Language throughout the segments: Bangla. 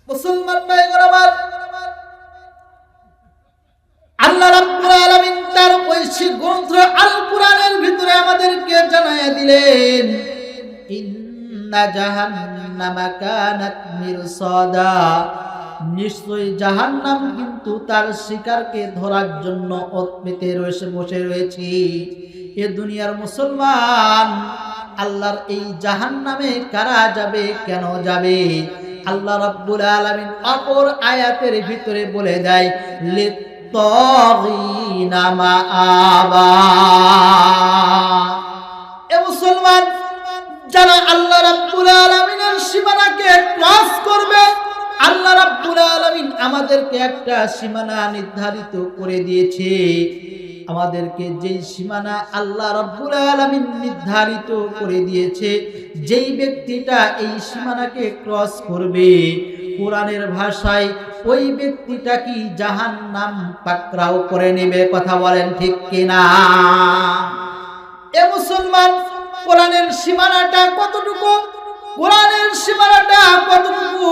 মুসলমান ভাইগণ আমার, আল্লাহ রাব্বুল আলামিন তার ঐশী গ্রন্থ আল কুরআনের ভিতরে আমাদেরকে জানায়া দিলেন, ইন্না জাহান্নামা কানাত মিরসাদা, নিশ্চয়ই জাহান্নাম কিন্তু তার শিকারকে ধরার জন্য ওত পেতে বসে রয়েছে। এ দুনিয়ার মুসলমান, আল্লাহর এই জাহান্নামে কারা যাবে, কেন যাবে? আল্লাহ রাব্বুল আলামিন অপর আয়াতের ভিতরে বলে দেয়, লিত্তাগিনা মাআবা। এ মুসলমান, যারা আল্লাহ রাব্বুল আলামিনের সীমানাকে ক্রস করবে, আল্লাহ রাব্বুল আলামিন আমাদেরকে একটা সীমানা নির্ধারিত করে দিয়েছে। আমাদেরকে যেই সীমানা আল্লাহ রাব্বুল আলামিন নির্ধারিত করে দিয়েছে, যেই ব্যক্তিটা এই সীমানাকে ক্রস করবে, কোরআনের ভাষায় ওই ব্যক্তিটা কি জাহান্নাম পাকড়াও করে নেবে। কথা বলেন ঠিক কিনা? এ মুসলমান, কোরআনের সীমানাটা কতটুকু? কোরআনের সীমানাটা কতটুকু?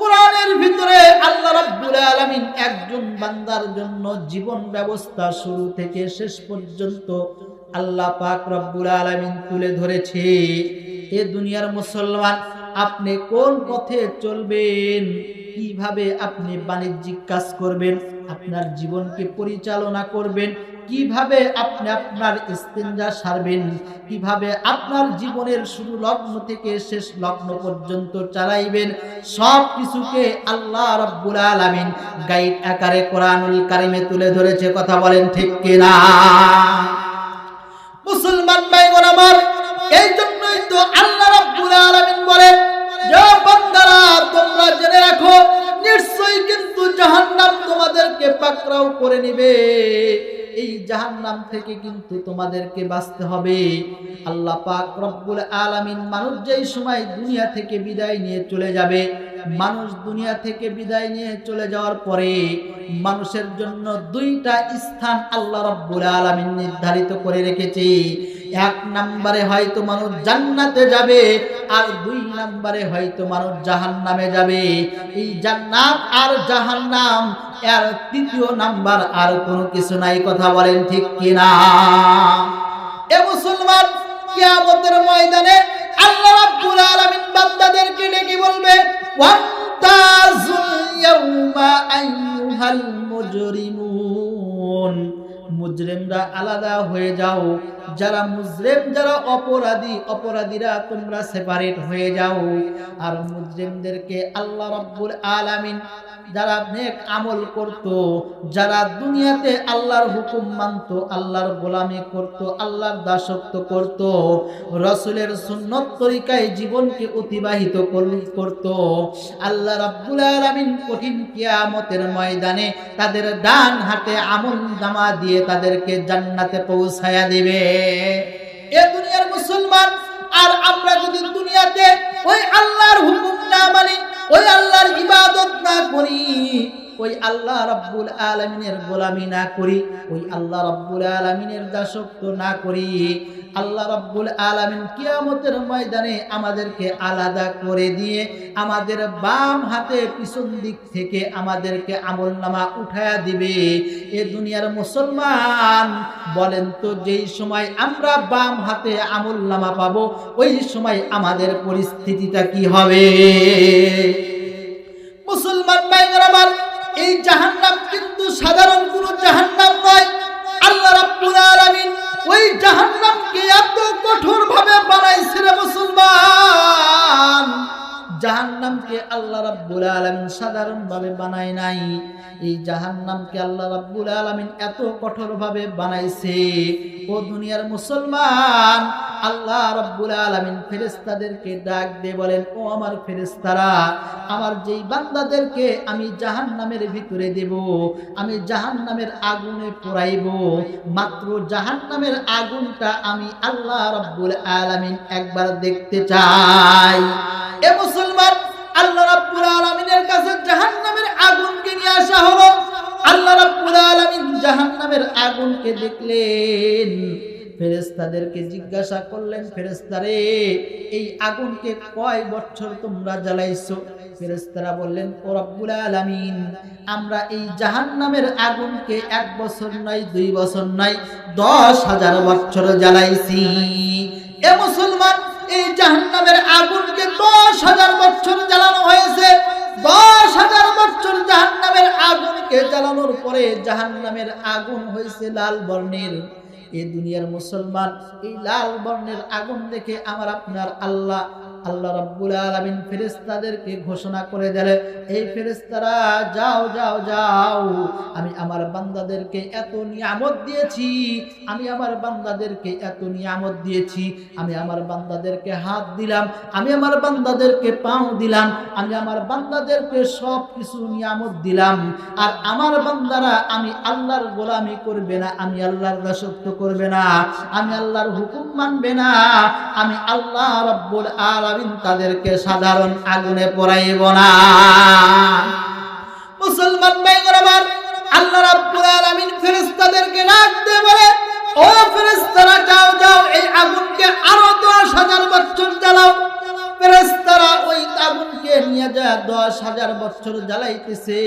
কোরআনের ভিতরে আল্লাহ রাব্বুল আলামিন একজন বান্দার জন্য জীবন ব্যবস্থা শুরু থেকে শেষ পর্যন্ত আল্লাহ পাক রব্বুল আলামিন তুলে ধরেছে। এ দুনিয়ার মুসলমান, আপনি কোন পথে চলবেন, কিভাবে আপনি বাণিজ্যিক কাজ করবেন, আপনার জীবনকে পরিচালনা করবেন, কিভাবে আপনি আপনার ইস্তেঞ্জা সারবেন, কিভাবে আপনার জীবনের শুরু লগ্ন থেকে শেষ লগ্ন পর্যন্ত চালাইবেন, সব কিছুকে আল্লাহ রাব্বুল আলামিন গাইড আকারে কোরআনুল কারিমে তুলে ধরেছে। কথা বলেন ঠিক কিনা? মুসলমান ভাইগণ আমার, এই জন্যই তো আল্লাহ রাব্বুল আলামিন বলেন, যে বান্দারা তোমরা জেনে রাখো, নিশ্চয়ই কিন্তু জাহান্নাম তোমাদেরকে পাকড়াও করে নেবে। এই জাহান্নাম থেকে কিন্তু তোমাদেরকে বাঁচতে হবে। আল্লাহ পাক রব্বুল আলামিন মানুষ যেই সময় দুনিয়া থেকে বিদায় নিয়ে চলে যাবে, মানুষ দুনিয়া থেকে বিদায় নিয়ে চলে যাওয়ার পরে মানুষের জন্য দুইটা স্থান আল্লাহ রব্বুল আলামিন নির্ধারিত করে রেখেছে। এক নম্বরে হয়তো মানুষ জান্নাতে যাবে, আর দুই নম্বরে হয়তো মানুষ জাহান্নামে যাবে। এই জান্নাত আর জাহান্নাম, এর তৃতীয় নাম্বার আর কোনো কিছু নাই। কথা বলেন ঠিক কিনা? এ মুসলমান, কিয়ামতের ময়দানে আল্লাহ রাব্বুল আলামিন বান্দাদেরকে ডেকে বলবে, ওয়ান্তাজুল ইয়াউমা আইয়ুহাল মুজরিমুন, মুজরিমরা আলাদা হয়ে যাও। যারা মুজরিম, যারা অপরাধী, অপরাধীরা তোমরা সেপারেট হয়ে যাও। আর মুজরিমদেরকে আল্লাহ রাব্বুল আলামিন, যারা নেক আমল করত, যারা দুনিয়াতে আল্লাহর হুকুম মানত, আল্লাহর গোলামি করত, আল্লাহর দাসত্ব করত, রাসূলের সুন্নত তরিকায় জীবনকে অতিবাহিত করত, আল্লাহ রাব্বুল আলামিন কঠিন কিয়ামতের ময়দানে তাদের ডান হাতে আমলনামা দিয়ে তাদেরকে জান্নাতে পৌঁছায়া দিবে। এ দুনিয়ার মুসলমান, আর আমরা যদি দুনিয়াতে ওই আল্লাহর হুকুম না মানি, ওই আল্লাহর ইবাদত না করি, ওই আল্লাহ রাব্বুল আলামিনের গোলামি না করি, ওই আল্লাহ রাব্বুল আলামিনের দাসত্ব না করি, আল্লাহ রাব্বুল আলামিন কিয়ামতের ময়দানে আমাদেরকে আলাদা করে দিয়ে আমাদের বাম হাতে পিছন দিক থেকে আমাদেরকে আমলনামা উঠায়া দিবে। এ দুনিয়ার মুসলমান, বলেন তো, যেই সময় আমরা বাম হাতে আমলনামা পাবো, ওই সময় আমাদের পরিস্থিতিটা কি হবে? মুসলমান ভাইরা আমার, এই জাহান্নাম কিন্তু সাধারণ কোনো জাহান্নাম নয়। আল্লাহ রাব্বুল আলামিন ওই জাহান্নামকে এত কঠোর ভাবে বানাইছে রে মুসলমান। জাহান্নামকে আল্লাহ রাব্বুল আলামিন সাধারণ ভাবে বানায় নাই। এই জাহান্নামকে আল্লাহ রাব্বুল আলামিন এত কঠোর ভাবে বানাইছে। ও দুনিয়ার মুসলমান, আল্লাহ রাব্বুল আলামিন ফেরেশতাদেরকে ডাক দিয়ে বলেন, ও আমার ফেরেশতারা, আমার যেই বান্দাদেরকে আমি জাহান্নামের ভিতরে দেব, আমি জাহান্নামের আগুনে পোড়াইব, মাত্র জাহান্নামের আগুনটা আমি আল্লাহ রাব্বুল আলামিন একবার দেখতে চাই। এ মুসলমান, আল্লাহ রাব্বুল আলামিনের কাছে জাহান্নামের আগুনকে নিয়ে আসা হলো। আল্লাহ রাব্বুল আলামিন জাহান্নামের আগুনকে দেখলেন, ফেরেশতাদেরকে জিজ্ঞাসা করলেন, ফেরেশতারে এই আগুনকে কয় বছর তোমরা জ্বালাইছো? ফেরেশতারা বললেন, ও রব্বুল আলামিন, আমরা এই জাহান্নামের আগুনকে 1 বছর নয়, 2 বছর নয়, 10,000 বছর জ্বালাইছি। এ মুসলমান, এই জাহান্নামের আগুনকে 10,000 বছর জ্বালানো হয়েছে। 10,000 বছর জাহান্নামের আগুনকে জ্বালানোর পরে জাহান্নামের আগুন হয়েছে লাল বর্ণের। এই দুনিয়ার মুসলমান, এই লাল বর্ণের আগুন দেখে আমার আপনার আল্লাহ রাব্বুল আলামিন ফেরেশতাদেরকে ঘোষণা করে দিলেন, এই ফেরেশতারা যাও যাও যাও, আমি আমার বান্দাদেরকে এত নিয়ামত দিয়েছি, আমি আমার বান্দাদেরকে এত নিয়ামত দিয়েছি, আমি আমার বান্দাদেরকে হাত দিলাম, আমি আমার বান্দাদেরকে পাও দিলাম, আমি আমার বান্দাদেরকে সব কিছু নিয়ামত দিলাম, আর আমার বান্দারা আমি আল্লাহর গোলামি করবে না, আমি আল্লাহর দাসত্ব করবে না, আমি আল্লাহর হুকুম মানবে না, আমি আল্লাহ রাব্বুল আলামিন তাদেরকে সাধারণ আগুনে পোড়াইব না। মুসলমান ভাইরা আমার, আল্লাহ রাব্বুল আলামিন ফেরেশতাদেরকে ডাক দিয়ে বলে, ও ফেরেশতারা যাও যাও, এই আগুনকে আরো 10,000 বছর জ্বালাও। ফেরেশতারা ওই আগুনকে নিয়ে যায় 10,000 বছর জ্বালাইতেছে।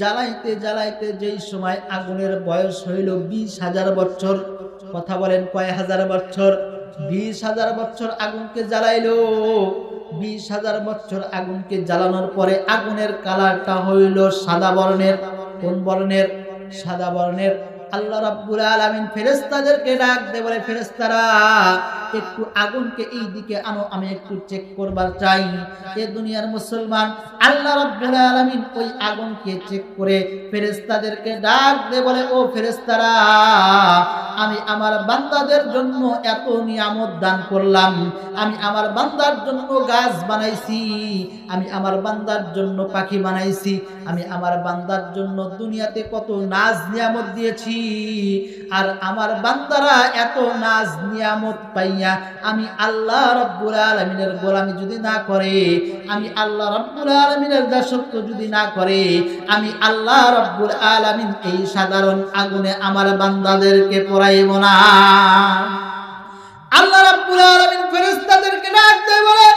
জ্বালাইতে জ্বালাইতে যেই সময় আগুনের বয়স হইল 20,000 বছর। কথা বলেন, কয় হাজার বছর? 20,000 বছর আগুনকে জ্বালাইলো। 20,000 বছর আগুনকে জ্বালানোর পরে আগুনের কালারটা হইল সাদা বর্ণের। কোন বর্ণের? সাদা বর্ণের। আল্লাহ রাব্বুল আলামিন ফেরেশতাদেরকে ডাক দিয়ে বলে, ফেরেশতারা একটু আগুনকে এই দিকে আনো, আমি একটু চেক করবার চাই। এ দুনিয়ার মুসলমান, আল্লাহ রাব্বুল আলামিন ওই আগুনকে চেক করে ফেরেশতাদেরকে ডাক দিয়ে বলে, ও ফেরেশতারা, আমি আমার বান্দাদের জন্য এত নিয়ামত দান করলাম, আমি আমার বান্দার জন্য গাছ বানাইছি, আমি আমার বান্দার জন্য পাখি বানাইছি, আমি আমার বান্দার জন্য দুনিয়াতে কত নাজ নিয়ামত দিয়েছি, আর আমার বান্দারা এত নাজ নিয়ামত পাইয়া আমি আল্লাহ রাব্বুল আলামিনের গোলামি যদি না করে, আমি আল্লাহ রাব্বুল আলামিনের দাসত্ব যদি না করে, আমি আল্লাহ রাব্বুল আলামিন এই সাধারণ আগুনে আমার বান্দাদেরকে পোড়াইব না। আল্লাহ রাব্বুল আলামিন ফেরেশতাদেরকে ডাক দিয়ে বলে,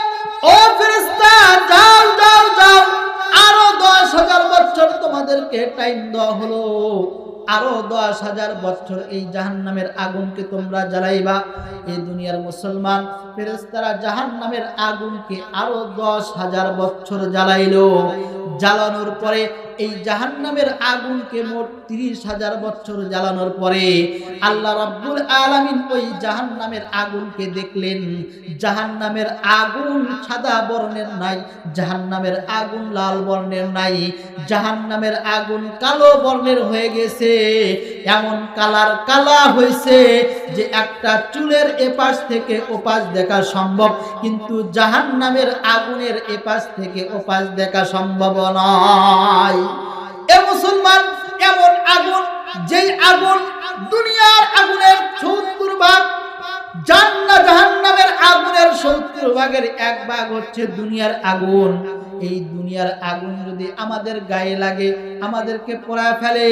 ও ফেরেশতা, যাও যাও যাও, আরো 10,000 বছর তোমাদেরকে টাইম দেওয়া হলো, আরো 10,000 বছর এই জাহান্নামের আগুনকে তোমরা জ্বালাইবা। এই দুনিয়ার মুসলমান, ফেরেশতারা জাহান্নামের আগুনকে আরো 10,000 বছর জ্বালাইলো। জ্বালানোর পরে এই জাহান্নামের আগুনকে মোট 30,000 বছর জ্বালানোর পরে আল্লাহ রাব্বুল আলামিন ওই জাহান্নামের আগুনকে দেখলেন। জাহান্নামের আগুন সাদা বর্ণের নাই, জাহান্নামের আগুন লাল বর্ণের নাই, জাহান্নামের আগুন কালো বর্ণের হয়ে গেছে। এমন কালা হয়েছে যে একটা চুলের এপাশ থেকে ওপাশ দেখা সম্ভব, কিন্তু জাহান্নামের আগুনের এপাশ থেকে ওপাশ দেখা সম্ভব নয়। এ মুসলমান, এমন আগুন, যেই আগুন দুনিয়ার আগুনের 70 ভাগ, জাহান্নামের আগুনের 70 ভাগের 1 ভাগ হচ্ছে দুনিয়ার আগুন। এই দুনিয়ার আগুন যদি আমাদের গায়ে লাগে, আমাদেরকে পোড়ায় ফেলে,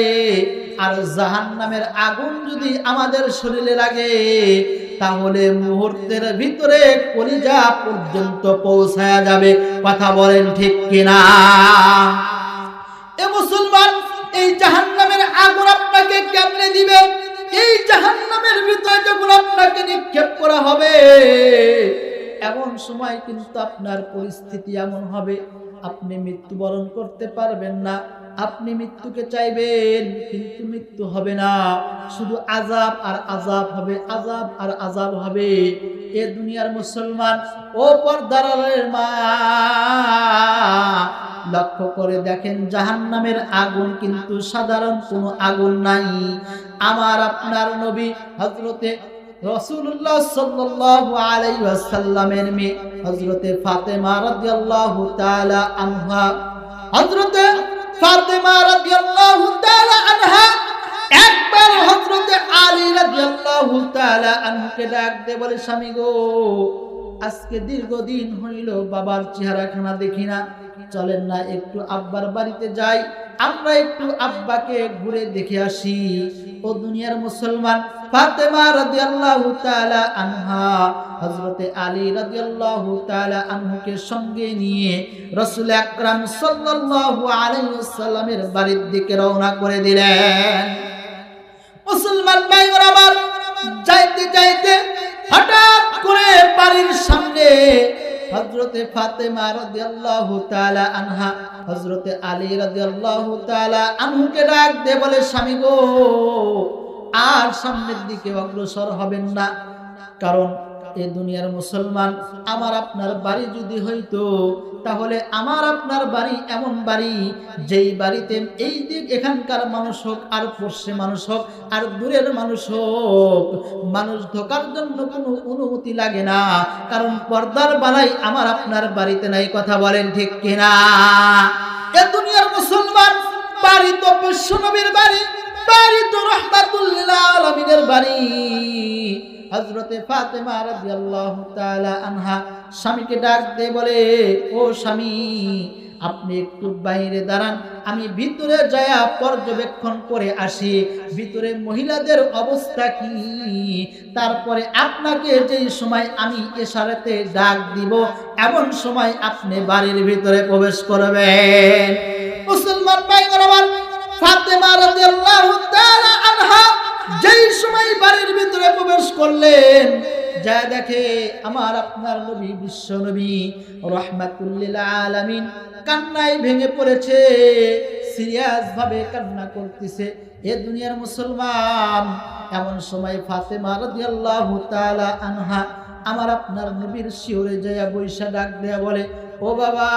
আর জাহান্নামের আগুন যদি আমাদের শরীরে লাগে, তাহলে মুহূর্তের ভিতরে কলিজা পর্যন্ত পৌঁছায়া যাবে। কথা বলেন ঠিক কিনা? এ মুসলমান, এই জাহান্নামের আগুন আপনাকে কেমনে দিবে? এই জাহান্নামের ভিতরে যখন আপনাকে নিক্ষেপ করা হবে, এমন সময় কিন্তু আপনার পরিস্থিতি এমন হবে, আপনি মৃত্যুবরণ করতে পারবেন না। আপনি মৃত্যুকে চাইবেন, কিন্তু মৃত্যু হবে না, শুধু আযাব আর আযাব হবে, আযাব আর আযাব হবে। এ দুনিয়ার মুসলমান, ও পর্দার আড়ালের মা, লক্ষ্য করে দেখেন, জাহান্নামের আগুন কিন্তু সাধারণ কোনো আগুন নাই। আমার আপনার নবী হযরতে রাসূলুল্লাহ সাল্লাল্লাহু আলাইহি ওয়াসাল্লামের মেয়ে হযরতে ফাতেমা রাদিয়াল্লাহু তাআলা আনহা, হযরতে ফাতেমা রাদিয়াল্লাহু তাআলা আনহা একবার হযরতে আলী রাদিয়াল্লাহু তাআলা আনহুকে ডাক দিয়ে বলে, স্বামী গো, আজকে দীর্ঘদিন হইল বাবার চেহারাখানা দেখি না, চলেন না একটু আব্বার বাড়িতে যাই, আমরা একটু আব্বাকে ঘুরে দেখে আসি। ও দুনিয়ার মুসলমান, ফাতেমা রাদিয়াল্লাহু তাআলা আনহা হযরতে আলী রাদিয়াল্লাহু তাআলা আনহুকে সঙ্গে নিয়ে রাসূল আকরাম সাল্লাল্লাহু আলাইহি ওয়াসাল্লামের বাড়ির দিকে রওনা করে দিলেন। মুসলমান ভাইরা আমার, যাইতে যাইতে হঠাৎ করে বাড়ির সামনে হযরতে ফাতেমা রাদিয়াল্লাহু তাআলা আনহা হযরতে আলী রাদিয়াল্লাহু তাআলা আনহুকে ডাক দিয়ে বলে, স্বামী গো, আর সামনের দিকে অগ্রসর হবেন না, কারণ এই দুনিয়ার মুসলমান, আমার আপনার বাড়ি যদি হইতো তাহলে আমার আপনার বাড়ি এমন বাড়ি, যেই বাড়িতে এই দিক এখানকার মানুষ হোক আর পড়শে মানুষ হোক আর দূরের মানুষ হোক, মানুষ ঢোকার জন্য কোনো অনুমতি লাগে না, কারণ পর্দার বালাই আমার আপনার বাড়িতে নাই। কথা বলেন ঠিক কিনা? এ দুনিয়ার মুসলমান, বাড়ি তো বিশ্ব নবীর বাড়ি, বাড়ি তো রাহমাতুল লিল আলামিনের বাড়ি। হযরতে ফাতেমা রাদিয়াল্লাহু তাআলা আনহা স্বামীকে ডাক দিয়ে বলে, ও স্বামী, আপনি একটু বাইরে দাঁড়ান, আমি ভিতরে যায়া পর্যবেক্ষণ করে আসি ভিতরে মহিলাদের অবস্থা কি, তারপরে আপনাকে যেই সময় আমি ইশারাতে ডাক দিব এমন সময় আপনি বাড়ির ভিতরে প্রবেশ করবেন। মুসলমান ভাইরা আমার, ফাতেমা রাদিয়াল্লাহু তাআলা আনহা যেই সময় বাড়ির ভিতরে প্রবেশ করলেন, যা দেখে আমার আপনার নবী, বিশ্ব নবী রাহমাতুল লিল আলামিন কান্নায় ভেঙে পড়েছে, সিরিয়াস ভাবে কান্না করতেছে। এ দুনিয়ার মুসলমান, এমন সময় ফাতেমা রাদিয়াল্লাহু তাআলা আনহা আমার আপনার নবীর শিওরে যায় বৈশা ডাক দেয়া বলে, ও বাবা,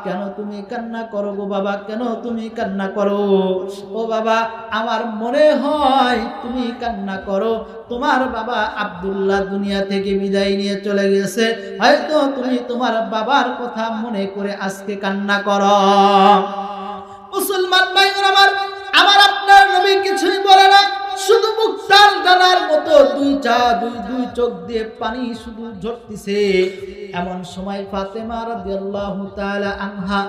কেন তুমি কান্না করো গো বাবা, কেন তুমি কান্না করো? ও বাবা, আমার মনে হয় তুমি কান্না করো, তোমার বাবা আব্দুল্লাহ দুনিয়া থেকে বিদায় নিয়ে চলে গেছে, হয়তো তুমি তোমার বাবার কথা মনে করে আজকে কান্না করো। মুসলমান ভাইরা আমার আপনার নবী কিছুই বলে না, শুধু মুক্তার ডানার মতো দুই চোখ দিয়ে পানি শুধু ঝরতেছে। এমন সময় ফাতেমা রাদিয়াল্লাহু তাআলা আনহা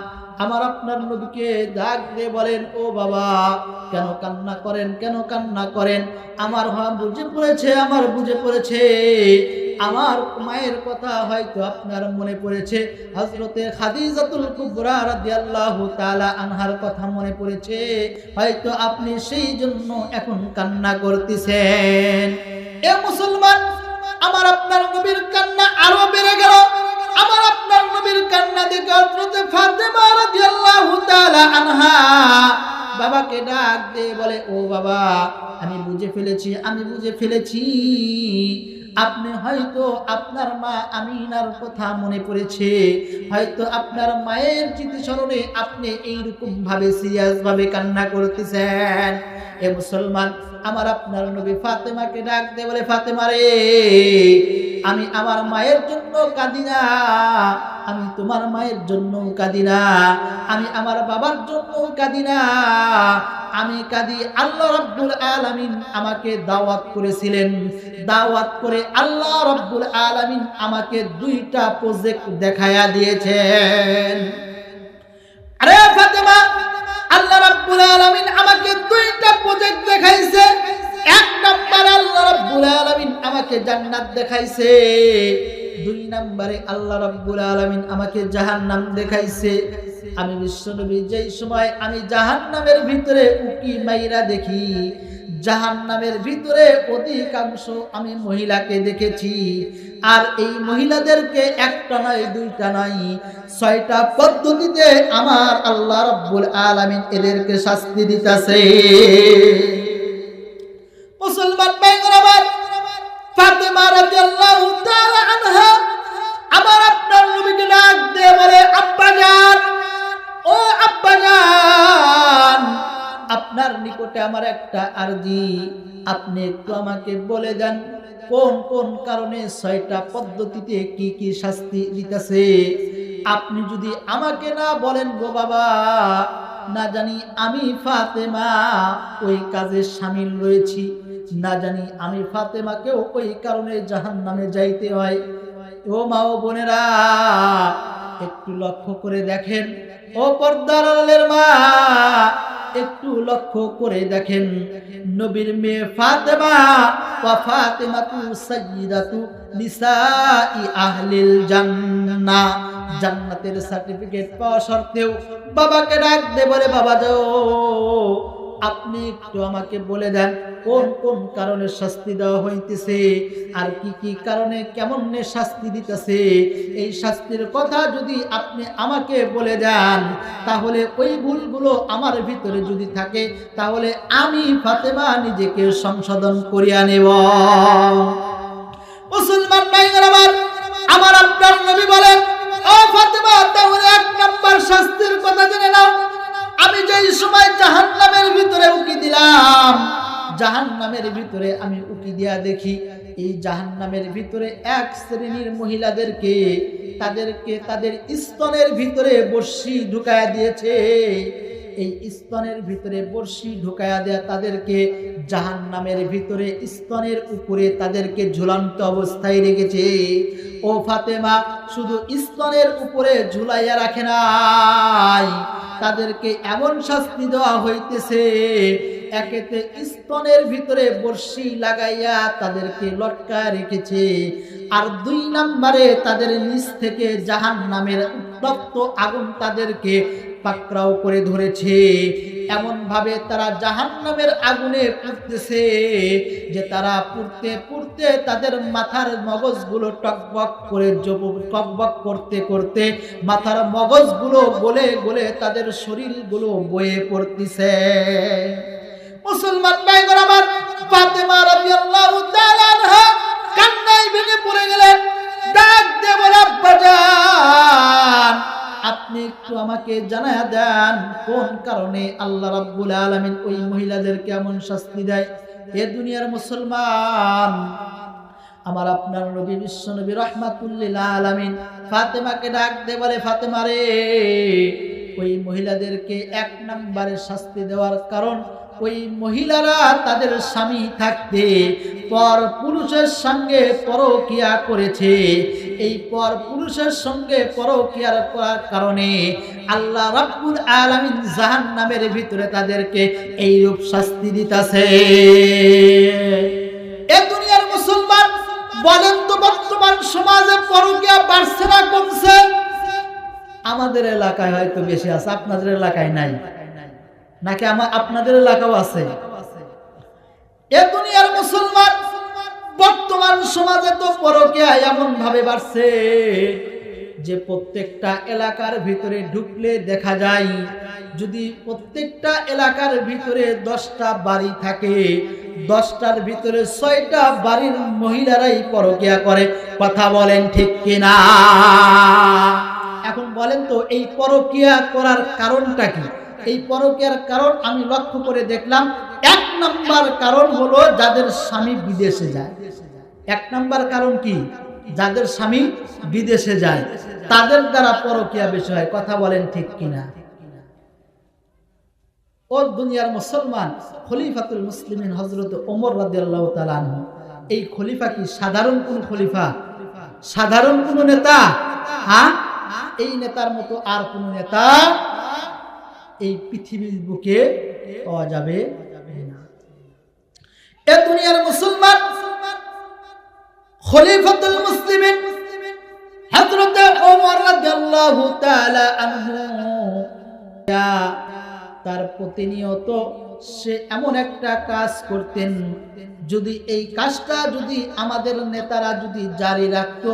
আমার আপনার নবীকে ডাক দিয়ে বলেন, ও বাবা, কেন কান্না করেন, কেন কান্না করেন? আমার বুঝে পড়েছে, আমার বুঝে পড়েছে, আমার মায়ের কথা হয়তো আপনার মনে পড়েছে, হযরতে খাদিজাতুল কুবরা রাদিয়াল্লাহু তাআলা আনহার কথা মনে পড়েছে, হয়তো আপনি সেই জন্য এখন কান্না করতেছেন। এ মুসলমান, আমার আপনার নবীর কান্না আরো বেড়ে গেল। আমার আপনার নবীর কান্না দেখে হযরতে ফাতেমা রাদিয়াল্লাহু তাআলা আনহা বাবাকে ডাক দিয়ে বলে, ও বাবা, আমি বুঝে ফেলেছি, আমি বুঝে ফেলেছি, আপনি হয়তো আপনার মা আমিনার কথা মনে পড়েছে, হয়তো আপনার মায়ের স্মৃতিস্মরণে আপনি এইরকম ভাবে সিরিয়াস ভাবে কান্না করতেছেন। এ মুসলমান, আমার আপনার নবী ফাতেমাকে ডাক দিয়ে বলে, ফাতেমা রে, আমি আমার মায়ের জন্য কাঁদি না, আমি তোমার মায়ের জন্য কাঁদি না, আমি আমার বাবার জন্য কাঁদি না, আমি কাঁদি আল্লাহ রাব্বুল আলামিন আমাকে দাওয়াত করেছিলেন, দাওয়াত করে আল্লাহ রাব্বুল আলামিন আমাকে দুইটা প্রজেক্ট দেখায়া দিয়েছেন। আরে ফাতেমা, আল্লাহ রাব্বুল আলামিন আমাকে দুইটা প্রজেক্ট দেখাইছে। এক নম্বরে আল্লাহ রাব্বুল আলামিন আমাকে জান্নাত দেখাইছে, দুই নম্বরে আল্লাহ রাব্বুল আলামিন আমাকে জাহান্নাম দেখাইছে। আমি বিশ্বনবী যেই সময় আমি জাহান্নামের ভিতরে উকি মাইরা দেখি, জাহান্নামের ভিতরে অধিকাংশ আমি মহিলাকে দেখেছি, আর এই মহিলাদেরকে একটা নয়, দুইটা নয়, 6টা পদ্ধতিতে আমার আল্লাহ রাব্বুল আলামিন এদেরকে শাস্তি দিতেছে। মুসলমান ভাইরা আমার, ফাতেমা রাদিয়াল্লাহু তাআলা আনহা আমার আপনার নবীকে ডাক দিয়ে বলে, আব্বা জান, ও আব্বা জান, আপনার নিকটে আমার একটা আরজি, আপনি একটু আমাকে বলে দেন কোন কোন কারণে 6টা পদ্ধতিতে কি কি শাস্তি দিতেছে। আপনি যদি আমাকে না বলেন গো বাবা, না জানি আমি ফাতেমা ওই কাজে শামিল রয়েছি, না জানি আমি ফাতেমাকেও ওই কারণে জাহান্নামে যাইতে হয়। ও মা ও বোনেরা, একটু লক্ষ্য করে দেখেন, ও পর্দার আড়ালের মা, একটু লক্ষ্য করে দেখেন, নবীর মেয়ে ফাতেমা ওয়া ফাতেমাতু সাইয়্যিদাতু নিসাই আহলিল জান্নাহ, জান্নাতের সার্টিফিকেট পাওয়া সত্ত্বেও বাবাকে ডাক দে বলে, বাবা যাও, আপনি একটু আমাকে বলে দেন কোন কোন কারণে শাস্তি দেওয়া হইতেছে, আর কি কি কারণে কেমনে শাস্তি দিতেছে। এই শাস্তির কথা যদি আপনি আমাকে বলে দেন, তাহলে ওই ভুলগুলো আমার ভিতরে যদি থাকে, তাহলে আমি ফাতেমা নিজেকে সংশোধন করিয়া নেব। মুসলমান ভাইরা আমার আপনার নবী বলেন, ও ফাতেমা, তাহলে এক নাম্বার শাস্তির কথা জেনে নাও। আমি যেই সময় জাহান্নামের ভিতরে উকি দিলাম, জাহান্নামের ভিতরে আমি উকি দিয়া দেখি, এই জাহান্নামের ভিতরে এক শ্রেণীর মহিলাদেরকে তাদের স্তনের ভিতরে বর্শি ঢুকায়া দিয়েছে। এই স্তনের ভিতরে বর্শি ঢুকায়া দেয়া তাদেরকে জাহান্নামের ভিতরে স্তনের উপরে তাদেরকে ঝুলন্ত অবস্থায় রেখেছে। ও ফাতেমা, শুধু স্তনের উপরে ঝুলাইয়া রাখে নাই, তাদেরকে এমন শাস্তি দেওয়া হইতেছে, একেতে স্তনের ভিতরে বর্শি লাগাইয়া তাদেরকে লটকায় রেখেছে, আর দুই নম্বরে তাদের নিচ থেকে জাহান্নামের উত্তপ্ত আগুন তাদেরকে পাকড়াও করে ধরেছে। এমন ভাবে তারা জাহান্নামের আগুনে পুড়তেছে যে তারা পুড়তে পুড়তে তাদের মাথার মগজগুলো টকবক করে টকবক করতে করতে মাথার মগজগুলো গলে গলে তাদের শরীরগুলো বয়ে পড়তেছে। মুসলমান ভাইরা আমার, ফাতেমা রাদিয়াল্লাহু তাআলা আনহা কান্নায় ভেঙে পড়ে গেলেন, ডাক দিয়ে বলে, আব্বাজান, আপনি একটু আমাকে জানায়া দেন কোন কারণে আল্লাহ রাব্বুল আলামিন ওই মহিলাদেরকে এমন শাস্তি দেয়। এ দুনিয়ার মুসলমান, আমার আপনার নবী বিশ্ব নবী রাহমাতুল লিল আলামিন ফাতেমাকে ডাক দিয়ে বলে, ফাতেমা রে, ওই মহিলাদেরকে এক নম্বরে শাস্তি দেওয়ার কারণ, ওই মহিলারা তাদের স্বামী থাকতে পর পুরুষের সঙ্গে পরকিয়া করেছে। এই পর পুরুষের সঙ্গে পরকিয়ার করার কারণে আল্লাহ রাব্বুল আলামিন জাহান্নামের ভিতরে তাদেরকে এই রূপ শাস্তি দিতেছে। এ দুনিয়ার মুসলমান, বলেন তো বর্তমান সমাজে পরকিয়া বাড়ছে না কমছে? আমাদের এলাকায় হয়তো বেশি আছে, আপনাদের এলাকায় নাই, নাকি আপনাদের এলাকাও আছে? এ দুনিয়ার মুসলমান, বর্তমান সমাজে তো পরকীয়া এমন ভাবে বাড়ছে যে প্রত্যেকটা এলাকার ভিতরে ঢুকলে দেখা যায়, যদি প্রত্যেকটা এলাকার ভিতরে 10টা বাড়ি থাকে, 10টার ভিতরে 6টা বাড়ির মহিলারাই পরকীয়া করে। কথা বলেন ঠিক কিনা? এখন বলেন তো, এই পরকীয়া করার কারণটা কি? এই পরকীয়ার কারণ আমি লক্ষ্য করে দেখলাম, এক নাম্বার কারণ হলো যাদের স্বামী বিদেশে যায়। এক নাম্বার কারণ কি? যাদের স্বামী বিদেশে যায় তাদের দ্বারা পরকীয়া বেশি হয়। কথা বলেন ঠিক কিনা? ও দুনিয়ার মুসলমান, খলিফাতুল মুসলিমিন হযরত ওমর রাদিয়াল্লাহু তাআলা আনহু, এই খলিফা কি সাধারণ কোন খলিফা? সাধারণ কোন নেতা? হ্যাঁ, এই নেতার মতো আর কোন নেতা এই পৃথিবীর বুকে পাওয়া যাবে না। এ দুনিয়ার মুসলমান, খলিফাতুল মুসলিমিন হযরত ওমর রাদিয়াল্লাহু তাআলা আনহু, তার প্রতিনিয়ত সে এমন একটা কাজ করতেন, যদি এই কাজটা যদি আমাদের নেতারা যদি জারি রাখতো,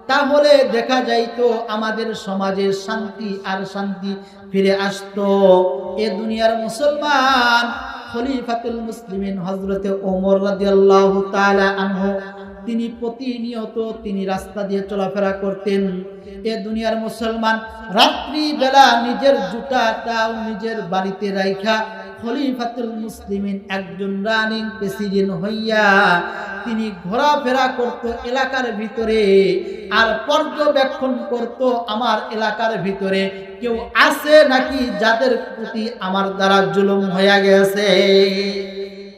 তাহলে দেখা যাইতো আমাদের সমাজের শান্তি আর শান্তি ফিরে আসতো। এ দুনিয়ার মুসলমান, খলিফাতুল মুসলিমিন হযরত ওমর রাদিয়াল্লাহু তাআলা আনহু, তিনি প্রতিনিয়ত তিনি রাস্তা দিয়ে চলাফেরা করতেন। এ দুনিয়ার মুসলমান, রাত্রি বেলা নিজের জুতাটাও নিজের বাড়িতে রাইখা খলিফাতুল মুসলিমিন একজন রানিং প্রেসিডেন্ট হইয়া তিনি ঘোরাফেরা করত এলাকার ভিতরে, আর পর্যবেক্ষণ করত আমার এলাকার ভিতরে কেউ আছে নাকি যাদের প্রতি আমার দ্বারা জুলুম হয়ে গেছে।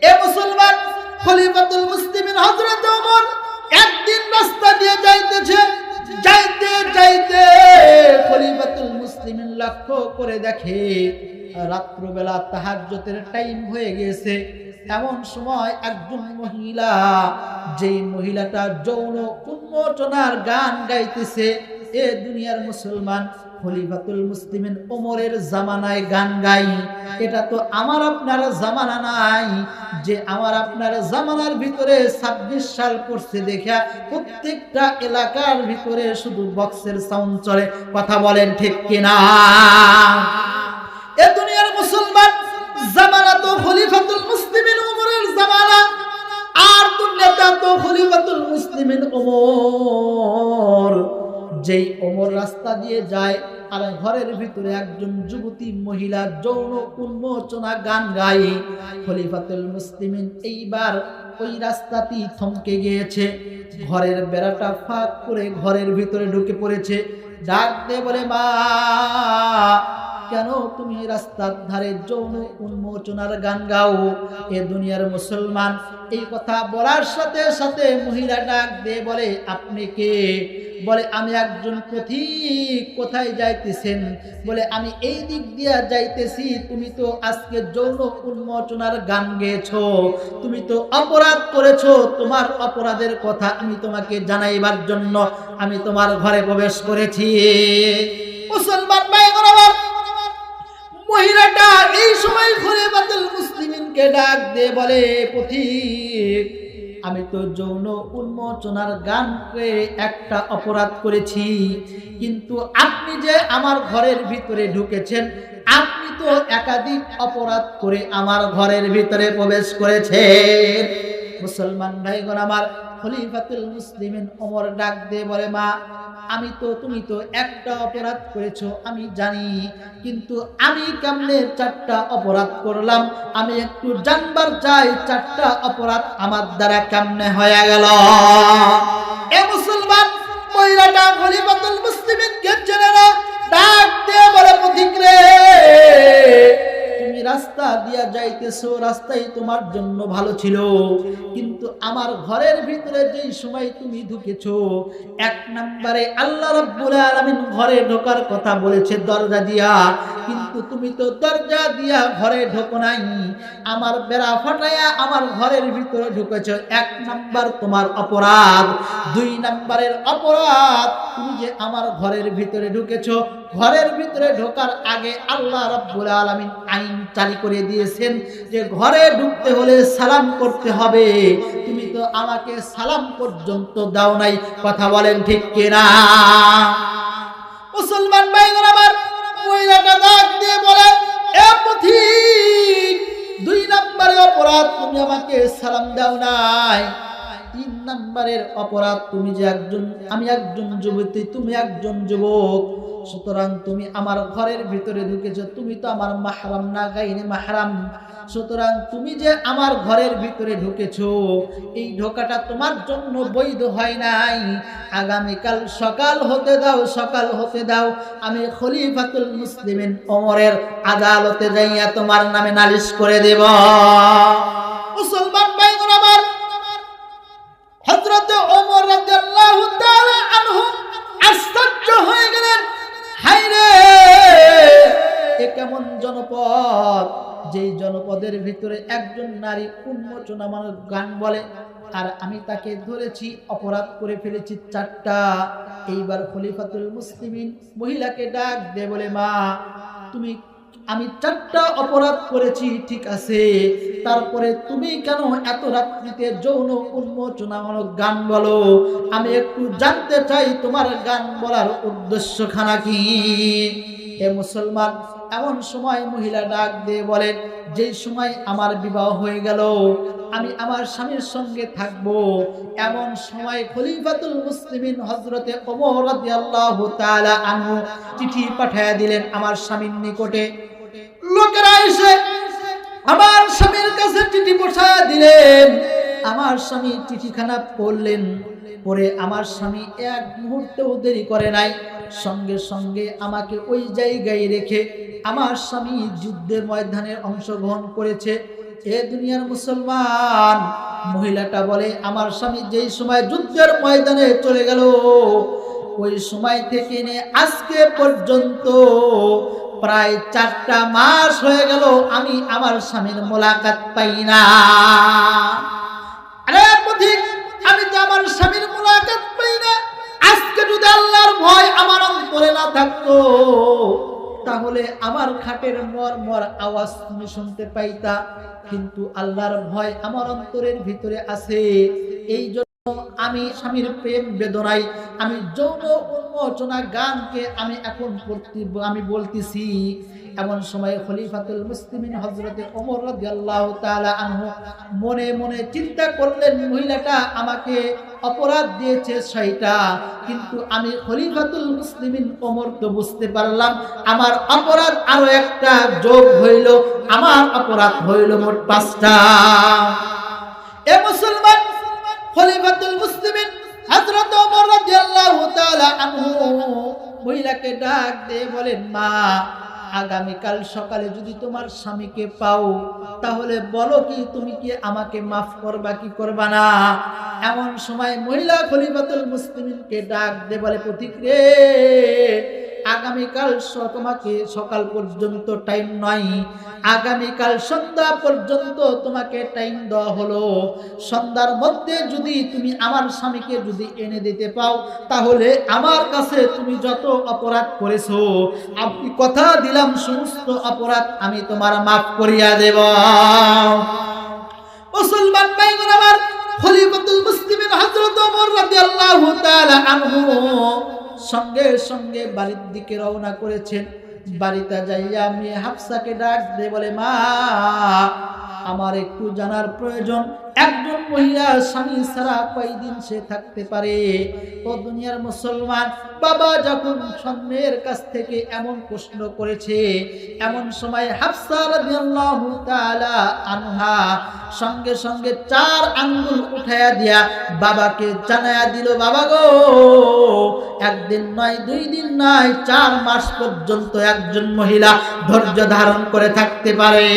এ মুসলমান, খলিফাতুল মুসলিমিন হযরত ওমর একদিন রাস্তা দিয়ে যাইতেছে, যাইতে যাইতে খলিফাতুল মুসলিমিন লক্ষ্য করে দেখে রাত্রবেলা তাহাজ্জুদের টাইম হয়ে গেছে। এমন সময় একজন মহিলা, যেই মহিলাটা যৌন উন্মোচনার গান গাইতেছে, এ দুনিয়ার মুসলমান খলিফাতুল মুসলিমিন ওমরের জামানায় গান গাই, এটা তো আমার আপনার জামানা নাই, যে আমার আপনার জামানার ভিতরে 26 সাল পড়ছে দেখা প্রত্যেকটা এলাকার ভিতরে শুধু বক্সের সাউন্ড চলে। কথা বলেন ঠিক কিনা? এ দুনিয়ার মুসলমান জামানা তো খলিফাতুল মুসলিমিন ওমরের জামানা, আর দুনিয়াটা তো খলিফাতুল মুসলিমিন ওমর। যেই ওমর রাস্তা দিয়ে যায় আর ঘরের ভিতরে একজন যুবতী মহিলা যৌন উন্মোচনা গান গায়, খলিফাতুল মুসলিমিন এইবার ওই রাস্তাতেই থমকে গিয়েছে, ঘরের বেড়াটা ফাঁক করে ঘরের ভিতরে ঢুকে পড়েছে। ডাক দিয়ে বলে, মা কেন তুমি রাস্তার ধারে যৌন উন্মোচনার গান গাও? এ দুনিয়ার মুসলমান এই কথা বলার সাথে সাথে মহিলা ডাক দিয়ে বলে, আপনি কে? বলে, আমি একজন পথিক। কোথায় যাইতেছেন? বলে, আমি এই দিক দিয়ে যাইতেছি। তুমি তো আজকে যৌন উন্মোচনার গান গেয়েছো, তুমি তো অপরাধ করেছো। তোমার অপরাধের কথা আমি তোমাকে জানাইবার জন্য আমি তোমার ঘরে প্রবেশ করেছি। মুসলমান ভাইগণ আমার, মহিলাটা এই সময় খলিফাতুল মুসলিমিনকে ডাক দিয়ে বলে, পথিক, আমি তো যৌন উন্মোচনার গান করে একটা অপরাধ করেছি, কিন্তু আপনি যে আমার ঘরের ভিতরে ঢুকেছেন, আপনি তো একাধিক অপরাধ করে আমার ঘরের ভিতরে প্রবেশ করেছেন। মুসলমান ভাইগণ আমার, খলিফাতুল মুসলিমিন ওমর ডাক দিয়ে বলে, মা তুমি তো একটা অপরাধ করেছো আমি জানি, কিন্তু আমি কেমনে 4টা অপরাধ করলাম? আমি একটু জানবার চাই 4টা অপরাধ আমার দ্বারা কেমনে হয়ে গেল। এ মুসলমান মহিলাটা খলিফাতুল মুসলিমিনকে চেনে না, ডাক দিয়ে বলে, পথিক রে, তুমি রাস্তা দিয়া যাইতেছো, রাস্তাই তোমার জন্য ভালো ছিল, কিন্তু আমার ঘরের ভিতরে যেই সময় তুমি ঢুকেছো, 1 নম্বরে আল্লাহ রাব্বুল আলামিন ঘরে ঢোকার কথা বলেছে দরজা দিয়া, কিন্তু তুমি তো দরজা দিয়া ঘরে ঢোকো নাই, আমার বেড়া ফাটায়া আমার ঘরের ভিতরে ঢুকেছো। 1 নম্বর তোমার অপরাধ। 2 নম্বরের অপরাধ, তুমি যে আমার ঘরের ভিতরে ঢুকেছো, ঘরের ভিতরে ঢোকার আগে আল্লাহ রাব্বুল আলামিন আইন জারি করে দিয়েছেন যে ঘরে ঢুকতে হলে সালাম করতে হবে, তুমি তো আমাকে সালাম পর্যন্ত দাও নাই। কথা বলেন ঠিক কিনা? মুসলমান ভাইগণ আমার, মহিলাটা ডাক দিয়ে বলে, এ পথিক, 2 নম্বরের অপরাধ, তুমি আমাকে সালাম দাও নাই। 3 নম্বরের অপরাধ, আমি একজন যুবতী, তুমি একজন যুবক, সুতরাং তুমি আমার ঘরের ভিতরে ঢুকেছো, তুমি তো আমার মাহরাম না, গাইরে মাহরাম, সুতরাং তুমি যে আমার ঘরের ভিতরে ঢুকেছো, এই ঢোকাটা তোমার জন্য বৈধ হয় নাই। আগামীকাল সকাল হতে দাও, সকাল হতে দাও, আমি খলিফাতুল মুসলিমিন ওমরের আদালতে যাইয়া তোমার নামে নালিশ করে দেব। মুসলমান ভাইগণ আমার, হযরত ওমর রাদিয়াল্লাহু তাআলা আনহু আশ্চর্য হয়ে গেলেন, হায়রে, এ কেমন জনপদ, যেই জনপদের ভিতরে একজন নারী উন্মোচনা মানুষ গান বলে, আর আমি তাকে ধরেছি, অপরাধ করে ফেলেছি 4টা। এইবার খলিফাতুল মুসলিমিন মহিলাকে ডাক দিয়ে বলে, মা আমি 4টা অপরাধ করেছি, ঠিক আছে, তারপরে তুমি কেন এত রাত্রিতে যৌন উন্মোচনামূলক গান বলো? আমি একটু জানতে চাই তোমার গান বলার উদ্দেশ্য খানা কি? হে মুসলমান, এমন সময় মহিলা ডাক দিয়ে বলেন, যেই সময় আমার বিবাহ হয়ে গেল, আমি আমার স্বামীর সঙ্গে থাকবো, এমন সময় খলিফাতুল মুসলিমিন হযরতে ওমর রাদিয়াল্লাহু তাআলা আনহু চিঠি পাঠিয়ে দিলেন আমার স্বামীর নিকটে। লোকেরা এসে আমার স্বামীর কাছে চিঠি পৌঁছায় দিলেন। আমার স্বামী চিঠিখানা পড়লেন, পরে আমার স্বামী এক মুহূর্তেও দেরি করে নাই, সঙ্গে সঙ্গে আমাকে ওই জায়গায় রেখে আমার স্বামী যুদ্ধের ময়দানে অংশগ্রহণ করেছে। এ দুনিয়ার মুসলমান, মহিলাটা বলে আমার স্বামী যেই সময় যুদ্ধের ময়দানে চলে গেল ওই সময় থেকে নিয়ে আজকে পর্যন্ত প্রায় 4টা মাস হয়ে গেল আমি আমার স্বামীর মোলাকাত পাই না। আরে পথিক, আমি তো আমার স্বামীর মোলাকাত পাই না। আজকে যদি আল্লাহর ভয় আমার অন্তরে না থাকতো তাহলে আমার খাটের মর মর আওয়াজ তুমি শুনতে পাইতা, কিন্তু আল্লাহর ভয় আমার অন্তরের ভিতরে আছে। এই জন্য আমি স্বামীর প্রেম বেদনায় আমি যৌন উন্মোচনা গানকে আমি এখন আমি বলতেছি। এমন সময় খলিফাতুল মুসলিমিন হযরতে ওমর রাদিয়াল্লাহু তাআলা আনহু মনে মনে চিন্তা করলেন, মহিলাটা আমাকে অপরাধ দিয়েছে সেইটা, কিন্তু আমি খলিফাতুল মুসলিমিন ওমর তো বুঝতে পারলাম আমার অপরাধ আরো একটা যোগ হইল, আমার অপরাধ হইল মোট 5টা। এ মুসলমান, খলিফাতুল মুসলিমিন হযরত ওমর রাদিয়াল্লাহু তাআলা আনহু মহিলাকে ডাক দিয়ে বলেন, মা আগামীকাল সকালে যদি তোমার স্বামীকে পাও তাহলে বলো কি তুমি কি আমাকে মাফ করবা কি করবা না। এমন সময় মহিলা খলিফাতুল মুসলিমিনকে ডাক দিয়ে বলে, পথিক রে, আগামীকাল তোমাকে সকাল পর্যন্ত টাইম নয়, আগামীকাল সন্ধ্যা পর্যন্ত তোমাকে টাইম দেওয়া হলো। সন্ধ্যার মধ্যে যদি তুমি আমার স্বামীকে যদি এনে দিতে পাও তাহলে আমার কাছে তুমি যত অপরাধ করেছো আমি কথা দিলাম সমস্ত অপরাধ আমি তোমার মাফ করিয়া দেব। মুসলমান ভাইগণ আমার, খলিফাতুল মুসলিমিন হযরত ওমর রাদিয়াল্লাহু তাআলা আনহু সঙ্গে সঙ্গে বাড়ির দিকে রওনা করেছেন। বাড়িতে যাইয়া মেয়ে হাফসাকে ডাক দিয়ে বলে, মা আমার একটু জানার প্রয়োজন, একজন মহিলা স্বামী ছাড়া কয়দিন সে থাকতে পারে। ও দুনিয়ার মুসলমান, বাবা যখন স্বামীর কাছ থেকে এমন প্রশ্ন করেছে, এমন সময় হাফসা রাদিয়াল্লাহু তাআলা আনহা সঙ্গে সঙ্গে 4 আঙ্গুল উঠায়া দিয়া বাবাকে জানায়া দিল, বাবা গো, একদিন নয় 2 দিন নয় 4 মাস পর্যন্ত একজন মহিলা ধৈর্য ধারণ করে থাকতে পারে।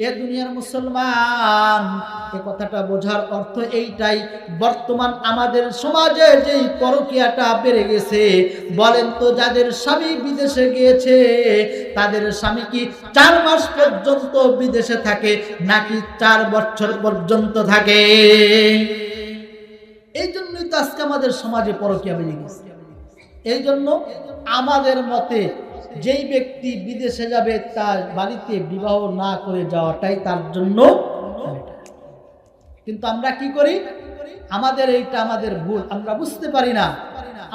এ দুনিয়ার মুসলমান, এ কথাটা বোঝার অর্থ এইটাই, বর্তমান আমাদের সমাজে যেই পরকীয়াটা বেড়ে গেছে, বলেন তো যাদের স্বামী বিদেশে গিয়েছে তাদের স্বামী কি 4 মাস পর্যন্ত বিদেশে থাকে নাকি 4 বছর পর্যন্ত থাকে? এই জন্যই তো আজকে আমাদের সমাজে পরকীয়া বেড়ে গেছে। এই জন্য আমাদের মতে যেই ব্যক্তি বিদেশে যাবে তার বাড়িতে বিবাহ না করে যাওয়াটাই তার জন্য। কিন্তু আমরা কি করি, আমাদের এইটা আমাদের ভুল, আমরা বুঝতে পারি না।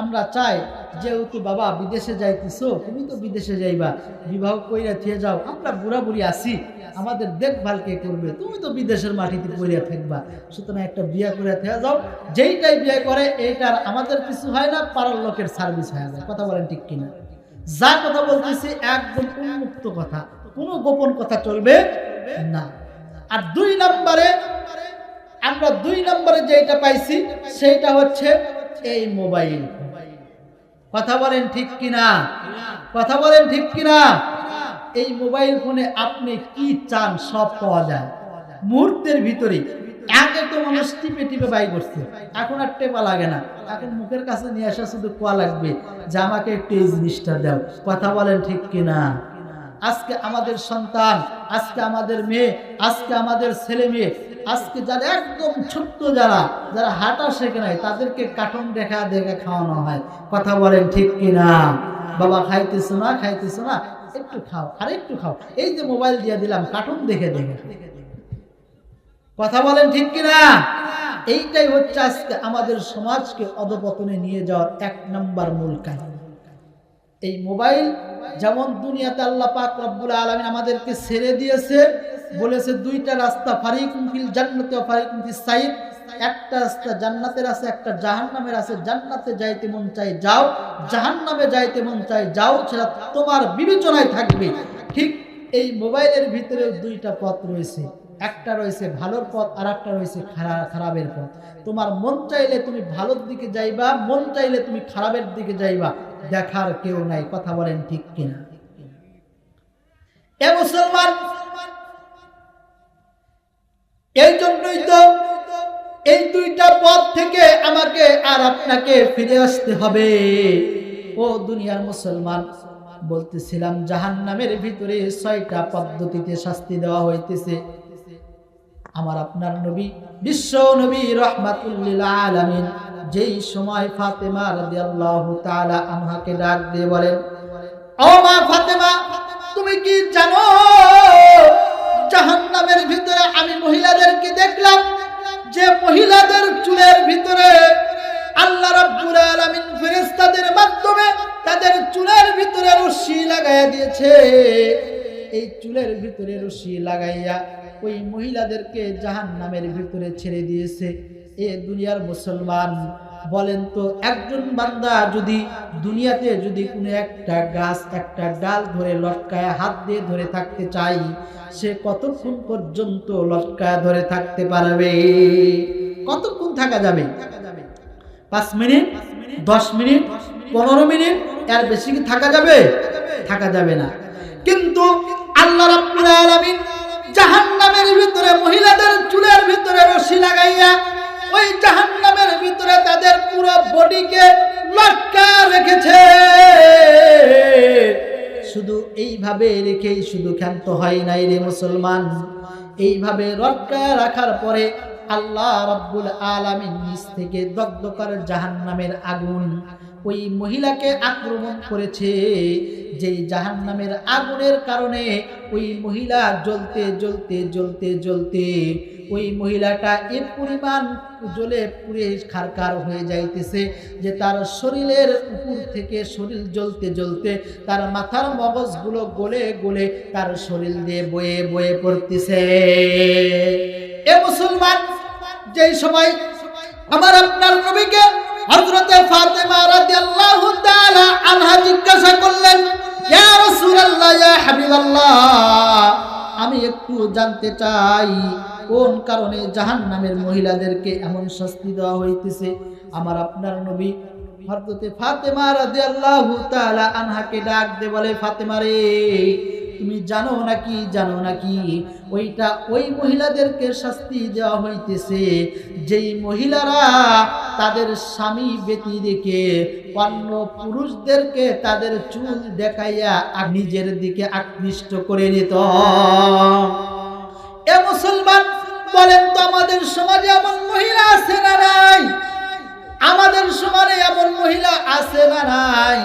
আমরা চাই যেহেতু বাবা বিদেশে যাইতেছো, তুমি তো বিদেশে যাইবা, বিবাহ কইরা থিয়ে যাও, আমরা বুড়া বুড়ি আছি, আমাদের দেখভাল কে করবে, তুমি তো বিদেশের মাটিতে পড়িয়া থাকবা, সুতরাং একটা বিয়ে করে থিয়ে যাও। যেইটাই বিয়ে করে এইটার আমাদের কিছু হয় না, পাড়ার লোকের সার্ভিস হয়ে যায়। কথা বলেন ঠিক কিনা? যা কথা বলতেছি একদম উন্মুক্ত কথা, কোনো গোপন কথা চলবে না। আর 2 নম্বরে আমরা 2 নম্বরে যেটা পাইছি সেটা হচ্ছে এই মোবাইল। কথা বলেন ঠিক কিনা? কথা বলেন ঠিক কিনা? এই মোবাইল ফোনে আপনি কি চান সব পাওয়া যায় মুহূর্তের ভিতরে। আগে তো মানুষ টিপে টিপে বাই করছে, এখন আর টেপা লাগে না, এখন মুখের কাছে নিয়ে আসা শুধু কোয়া লাগবে যে আমাকে একটু এই জিনিসটা দাও। কথা বলেন ঠিক কিনা? আজকে আমাদের সন্তান, আজকে আমাদের মেয়ে, আজকে আমাদের ছেলে মেয়ে, আজকে যারা একদম ছোট্ট যারা হাঁটা শেখে নাই তাদেরকে কার্টুন দেখা দেখা খাওয়ানো হয়। কথা বলেন ঠিক কিনা? বাবা খাইতেছো না, খাইতেছো না, একটু খাও, আর একটু খাও, এই যে মোবাইল দিয়ে দিলাম, কার্টুন দেখে দেখে। কথা বলেন ঠিক কিনা? এইটাই হচ্ছে আজকে আমাদের সমাজকে অধপতনে নিয়ে যাওয়ার 1 নম্বর মূল কারণ। এই মোবাইল যেমন দুনিয়াতে আল্লাহ পাক রব্বুল আলামিন আমাদেরকে ছেড়ে দিয়েছে, বলেছে 2টা রাস্তা, ফারিকুম ফিল জান্নাতি ওয়া ফারিকুম ফিস সাইর। একটা রাস্তা জান্নাতের আছে, একটা জাহান্নামের আছে। জান্নাতে যাইতে মন চায় যাও, জাহান্নামে যাইতে মন চায় যাও, সেটা তোমার বিবেচনায় থাকবে। ঠিক এই মোবাইলের ভিতরেও 2টা পথ রয়েছে, একটা রয়েছে ভালোর পথ আর একটা রয়েছে খারাপের পথ। তোমার মন চাইলে তুমি ভালোর দিকে যাইবা, মন চাইলে তুমি খারাপের দিকে যাইবা, দেখার কেউ নাই। কথা বলেন ঠিক কিনা? এ মুসলমান, এই জন্যই তো এই দুইটা পথ থেকে আমাকে আর আপনাকে ফিরে আসতে হবে। ও দুনিয়ার মুসলমান, বলতেছিলাম জাহান্নামের ভিতরে 6টা পদ্ধতিতে শাস্তি দেওয়া হইতেছে। আমার আপনার নবী, বিশ্ব নবী রাহমাতুল লিল আলামিন যেই সময় ফাতেমা রাদিয়াল্লাহু তাআলা আনহাকে ডাক দিয়ে বলেন, ও মা ফাতেমা, তুমি কি জানো জাহান্নামের ভিতরে আমি মহিলাদেরকে দেখলাম যে মহিলাদের চুলের ভিতরে আল্লাহ রাব্বুল আলামিন ফেরেশতাদের মাধ্যমে তাদের চুলের ভিতরে রশি লাগাইয়া দিয়েছে। এই চুলের ভিতরে রশি লাগাইয়া ওই মহিলাদেরকে জাহান্নামের ভিতরে ছেড়ে দিয়েছে। এ দুনিয়ার মুসলমান, বলেন তো একজন বান্দা যদি দুনিয়াতে যদি কোনো একটা গাছ একটা ডাল ধরে লটকায় হাত দিয়ে ধরে থাকতে চাই, সে কতক্ষণ পর্যন্ত লটকায় ধরে থাকতে পারবে? কতক্ষণ থাকা যাবে? 5 মিনিট, 10 মিনিট, 15 মিনিট, এর বেশি কি থাকা যাবে? থাকা যাবে না। কিন্তু আল্লাহ রাব্বুল আলামিন জাহান্নামের ভিতরে মহিলাদের চুলের ভিতরে রশি লাগাইয়া ওই জাহান্নামের ভিতরে তাদের পুরো বডিকে লটকায় রেখেছে। শুধু এইভাবে রেখেই শুধু ক্ষান্ত হয় নাই রে মুসলমান, এইভাবে লটকায় রাখার পরে আল্লাহ রাব্বুল আলামিন নিচ থেকে দগদগার জাহান্নামের আগুন ওই মহিলাকে আক্রমণ করেছে। যেই জাহান্নামের আগুনের কারণে ওই মহিলা জ্বলতে জ্বলতে জ্বলতে জ্বলতে ওই মহিলাটা এ পরিমাণ জ্বলে পুড়ে খারকার হয়ে যাইতেছে যে তার শরীরের উপর থেকে শরীর জ্বলতে জ্বলতে তার মাথার মগজগুলো গলে গলে তার শরীর দিয়ে বয়ে বয়ে পড়তেছে। এ মুসলমান, যেই সময় আমার আপনার নবীকে হযরতে ফাতেমা রাদিয়াল্লাহু তাআলা আনহা জিজ্ঞাসা করলেন, ইয়া রাসূলুল্লাহ, ইয়া হাবিবাল্লাহ, আমি একটু জানতে চাই কোন কারণে জাহান্নামের মহিলাদেরকে এমন শাস্তি দেওয়া হইতেছে। আমার আপনার নবী হযরতে ফাতেমা রাদিয়াল্লাহু তাআলা আনহাকে ডাক দিয়ে বলে, ফাতেমা রে, তুমি জানো নাকি ওইটা ওই মহিলাদেরকে শাস্তি দেওয়া হইতেছে যেই মহিলারা তাদের স্বামী বেটি রেখে অন্য পুরুষদেরকে তাদের চুল দেখাইয়া নিজের দিকে আকৃষ্ট করে নিত। এ মুসলমান, বলেন তো আমাদের সমাজে এমন মহিলা আছে না নাই? আমাদের সমাজে এমন মহিলা আছে না নাই?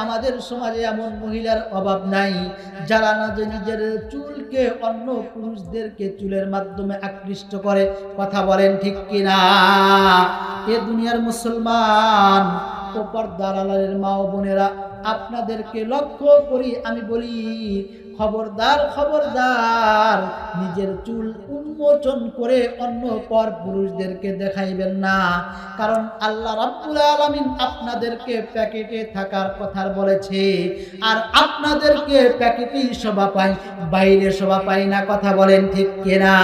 আমাদের সমাজে এমন মহিলার অভাব নাই যারা না যে নিজের চুলকে অন্য পুরুষদেরকে চুলের মাধ্যমে আকৃষ্ট করে। কথা বলেন ঠিক কিনা? এ দুনিয়ার মুসলমান ও পর্দার আড়ালের মা ও বোনেরা, আপনাদেরকে লক্ষ্য করি আমি বলি, খবরদার খবরদার, নিজের চুল উন্মোচন করে অন্য পর পুরুষদেরকে দেখাইবেন না। কারণ আল্লাহ রাব্বুল আলামিন আপনাদেরকে প্যাকেটে থাকার কথা বলেছে, আর আপনাদেরকে প্যাকেটেই শোভা পায়, বাইরে শোভা পায় না। কথা বলেন ঠিক কিনা?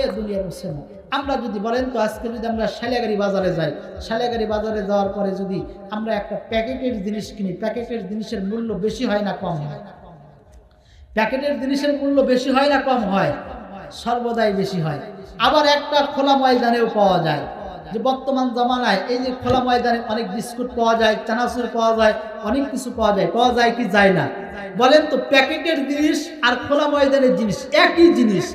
এ দুনিয়ার মুসলমান, আমরা যদি বলেন তো আজকে যদি আমরা শালিয়াগাড়ি বাজারে যাই, শালিয়াগাড়ি বাজারে যাওয়ার পরে যদি আমরা একটা প্যাকেটের জিনিস কিনি, প্যাকেটের জিনিসের মূল্য বেশি হয় না কম হয়? প্যাকেটের জিনিসের মূল্য বেশি হয় না কম হয়? সর্বদাই বেশি হয়। আবার একটা খোলা ময়দানেও পাওয়া যায়, যে বর্তমান জামানায় এই যে খোলা ময়দানে অনেক বিস্কুট পাওয়া যায়, চানাচুর পাওয়া যায়, অনেক কিছু পাওয়া যায় কি যায় না? বলেন তো, প্যাকেটের জিনিস আর খোলা ময়দানের জিনিস একই জিনিস,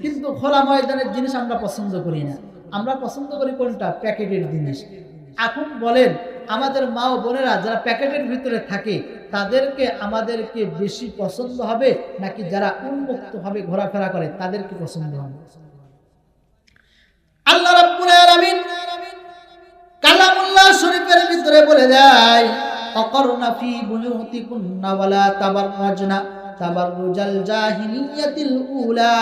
কিন্তু খোলা ময়দানের জিনিস আমরা পছন্দ করি না। আমরা পছন্দ করি কোনটা? প্যাকেটের জিনিস। এখন বলেন, আমাদের মা ও বোনেরা যারা প্যাকেটের ভিতরে থাকে তাদেরকে আমাদেরকে বেশি পছন্দ হবে নাকি যারা উন্মুক্ত ভাবে ঘোরাফেরা করে তাদেরকে পছন্দ হবে? আল্লাহ রাব্বুল আলামিন কালামুল্লাহ শরীফের ভিতরে বলে যায়, অকরনা ফি বুয়ুতিকুন্না ওয়ালা তাবাররাজনা তাবাররুজাল জাহিলিয়াতিল উলা।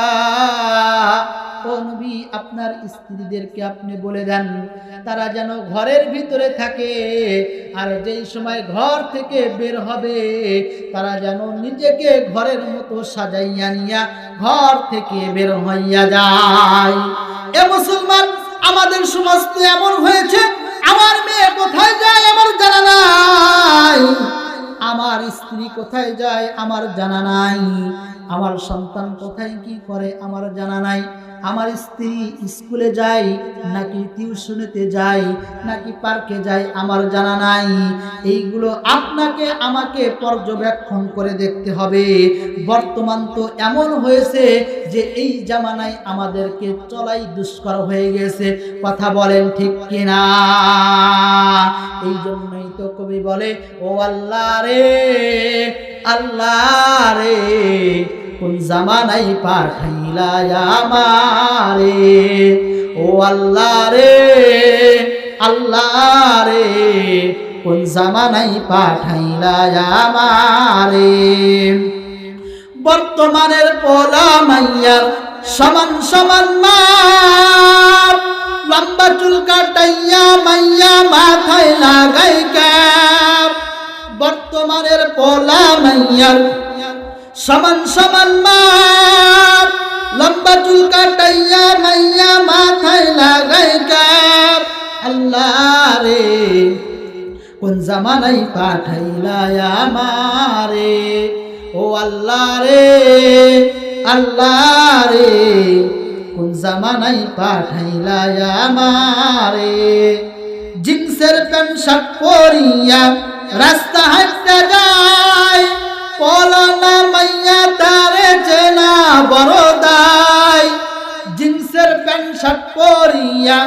ও নবী, আপনার স্ত্রীদেরকে আপনি বলে দেন তারা যেন ঘরের ভিতরে থাকে, আর যেই সময় ঘর থেকে বের হবে তারা যেন নিজেকে ঘরের মতো সাজাইয়া নিয়া ঘর থেকে বের হইয়া যায়। এ মুসলমান, আমাদের সমাজ তো এমন হয়েছে, আমার মেয়ে কোথায় যায় আমার জানা নাই, আমার স্ত্রী কোথায় যায় আমার জানা নাই। আমার সন্তান কোথায় কি করে আমার জানা নাই, আমার স্ত্রী স্কুলে যায় নাকি টিউশনিতে যায় নাকি পার্কে যায় আমার জানা নাই। এইগুলো আপনাকে আমাকে পর্যবেক্ষণ করে দেখতে হবে। বর্তমান তো এমন হয়েছে যে এই জামানায় আমাদেরকে চলাই দুষ্কর হয়ে গেছে, কথা বলেন ঠিক কিনা? এই জন্যই তো কবি বলে, ও আল্লাহ রে আল্লাহ রে কোন জামানায় পাঠাইলা আমারে, ও আল্লাহ রে আল্লাহ রে কোন জামানায় পাঠাইলা আমারে। বর্তমানের পোলা মাইয়ার সমান সমান মাপ, লম্বা চুল কাটাইয়া মাইয়া মাথায় লাগাই ক্যাপ। বর্তমানের পোলা মাইয়ার সমান সমান মাপ, লম্বা চুল কাটাইয়া মাইয়া মাথায় লাগাই ক্যাপ। আল্লাহ রে কোন জামানায় পাঠাইলা আমারে, ও আল্লাহ রে আল্লাহ রে কোন জামানায় পাঠাইলা আমারে। জিন্সের প্যান্ট শার্ট পরিয়া রাস্তা হাঁটতে যায়, পলানা মাইয়া তারে চেনা বড় দায়। জিন্সের প্যান্ট শার্ট পরিয়া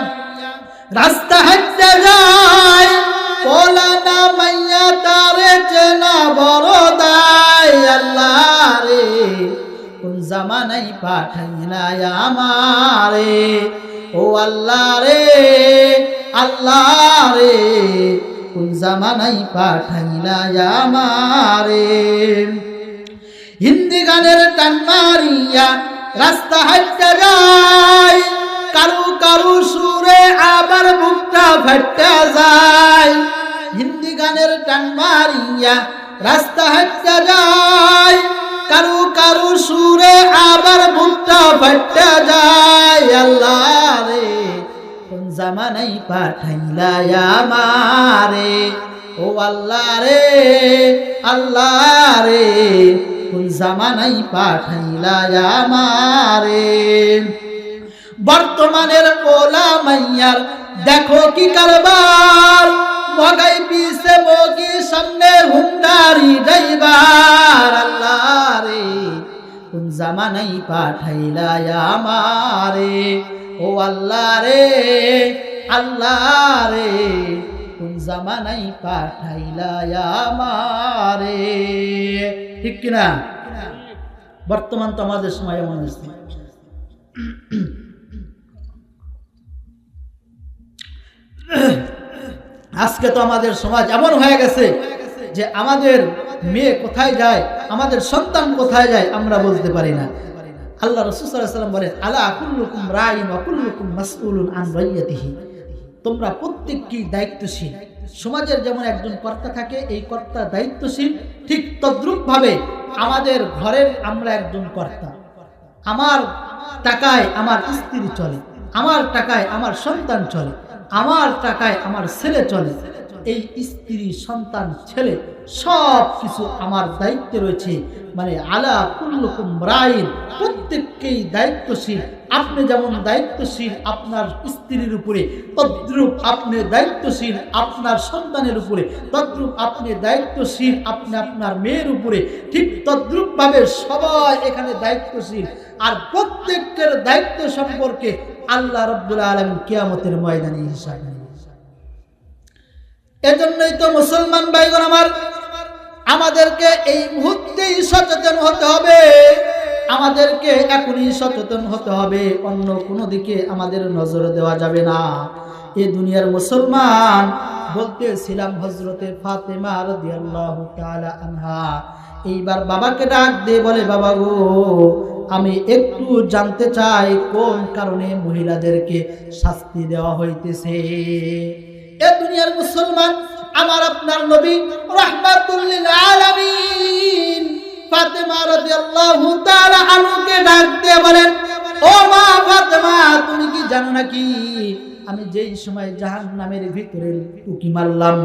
রাস্তা হাঁটতে যায়, পলানা মাইয়া তারে চেনা বড় দায়। আল্লাহ রে কোন জামানায় পাঠাইলা আমারে, ও আল্লাহ রে আল্লাহ রে কোন জামানায় পাঠাইলা আমারে। হিন্দি গানের টান মারিয়া রাস্তা হাঁটতে যায়, কারু কারু সুরে আবার বুকটা ফাটতে যায়। হিন্দি গানের টান মারিয়া রাস্তা হাঁটতে যায়, কারু কারু সুরে আবার বুকটা ফাটতে যায়। আল্লাহ রে কোন জামানায় পাঠাইলা আমারে, ও আল্লাহ রে আল্লাহ রে কোন জামানায় পাঠাইলা আমারে। বর্তমানের পোলা মাইয়ার দেখো কি কারবার, মগাই পিছে মগি সামনে হুন্ডারি ড্রাইভার। আল্লাহ রে কোন জামানায় পাঠাইলা আমারে, ও আল্লাহ রে আল্লাহ রে কোন জামানায় পাঠাইলা আমারে। ঠিক কিনা? বর্তমান তো আমাদের সময় এমন হয়েছে। আজকে তো আমাদের সমাজ এমন হয়ে গেছে যে আমাদের মেয়ে কোথায় যায়, আমাদের সন্তান কোথায় যায় আমরা বলতে পারি না। আল্লাহ রাসূল সাল্লাল্লাহু আলাইহি ওয়াসাল্লাম বলেন, আলা কুল্লুকুম রাঈন ওয়া কুল্লুকুম মাসউলুন আন রাইয়াতিহি। তোমরা প্রত্যেককেই দায়িত্বশীল। সমাজের যেমন একজন কর্তা থাকে, এই কর্তা দায়িত্বশীল, ঠিক তদ্রূপ ভাবে আমাদের ঘরের আমরা একজন কর্তা। আমার টাকায় আমার স্ত্রী চলে, আমার টাকায় আমার সন্তান চলে, আমার টাকায় আমার ছেলে চলে। এই স্ত্রী সন্তান ছেলে সব কিছু আমার দায়িত্বে রয়েছে। মানে আলা কুল্লুকুম রাঈন, প্রত্যেককেই দায়িত্বশীল। আপনি যেমন দায়িত্বশীল আপনার স্ত্রীর উপরে, তদ্রূপ আপনি দায়িত্বশীল আপনার সন্তানের উপরে, তদ্রূপ আপনি দায়িত্বশীল আপনি আপনার মেয়ের উপরে, ঠিক তদ্রূপ ভাবে সবাই এখানে দায়িত্বশীল। আর প্রত্যেকের দায়িত্ব সম্পর্কে আল্লাহ রাব্বুল আলামিন কিয়ামতের ময়দানে হিসাব নেবেন। এজন্যই তো মুসলমান ভাইগণ আমার, আমাদেরকে এই মুহূর্তেই সচেতন হতে হবে, আমাদেরকে এখনই সচেতন হতে হবে। অন্য কোনো দিকে আমাদের নজর দেওয়া যাবে না। এই দুনিয়ার মুসলমান বলতেছিলাম হযরতে ফাতেমা রাদিয়াল্লাহু তাআলা আনহা এইবার বাবাকে ডাক দিয়ে বলে, বাবা গো আমি একটু জানতে চাই কোন কারণে মহিলাদেরকে শাস্তি দেওয়া হইতেছে। এ দুনিয়ার মুসলমান, আমার আপনার নবী রাহমাতুল লিল আলামিন ফাতেমা রাদিয়াল্লাহু তাআলা আনহাকে ডাক দিয়ে বলেন, ও মা ফাতেমা, তুমি কি জানো নাকি আমি যেই সময় জাহান্নামের ভিতরে উকি মারলাম,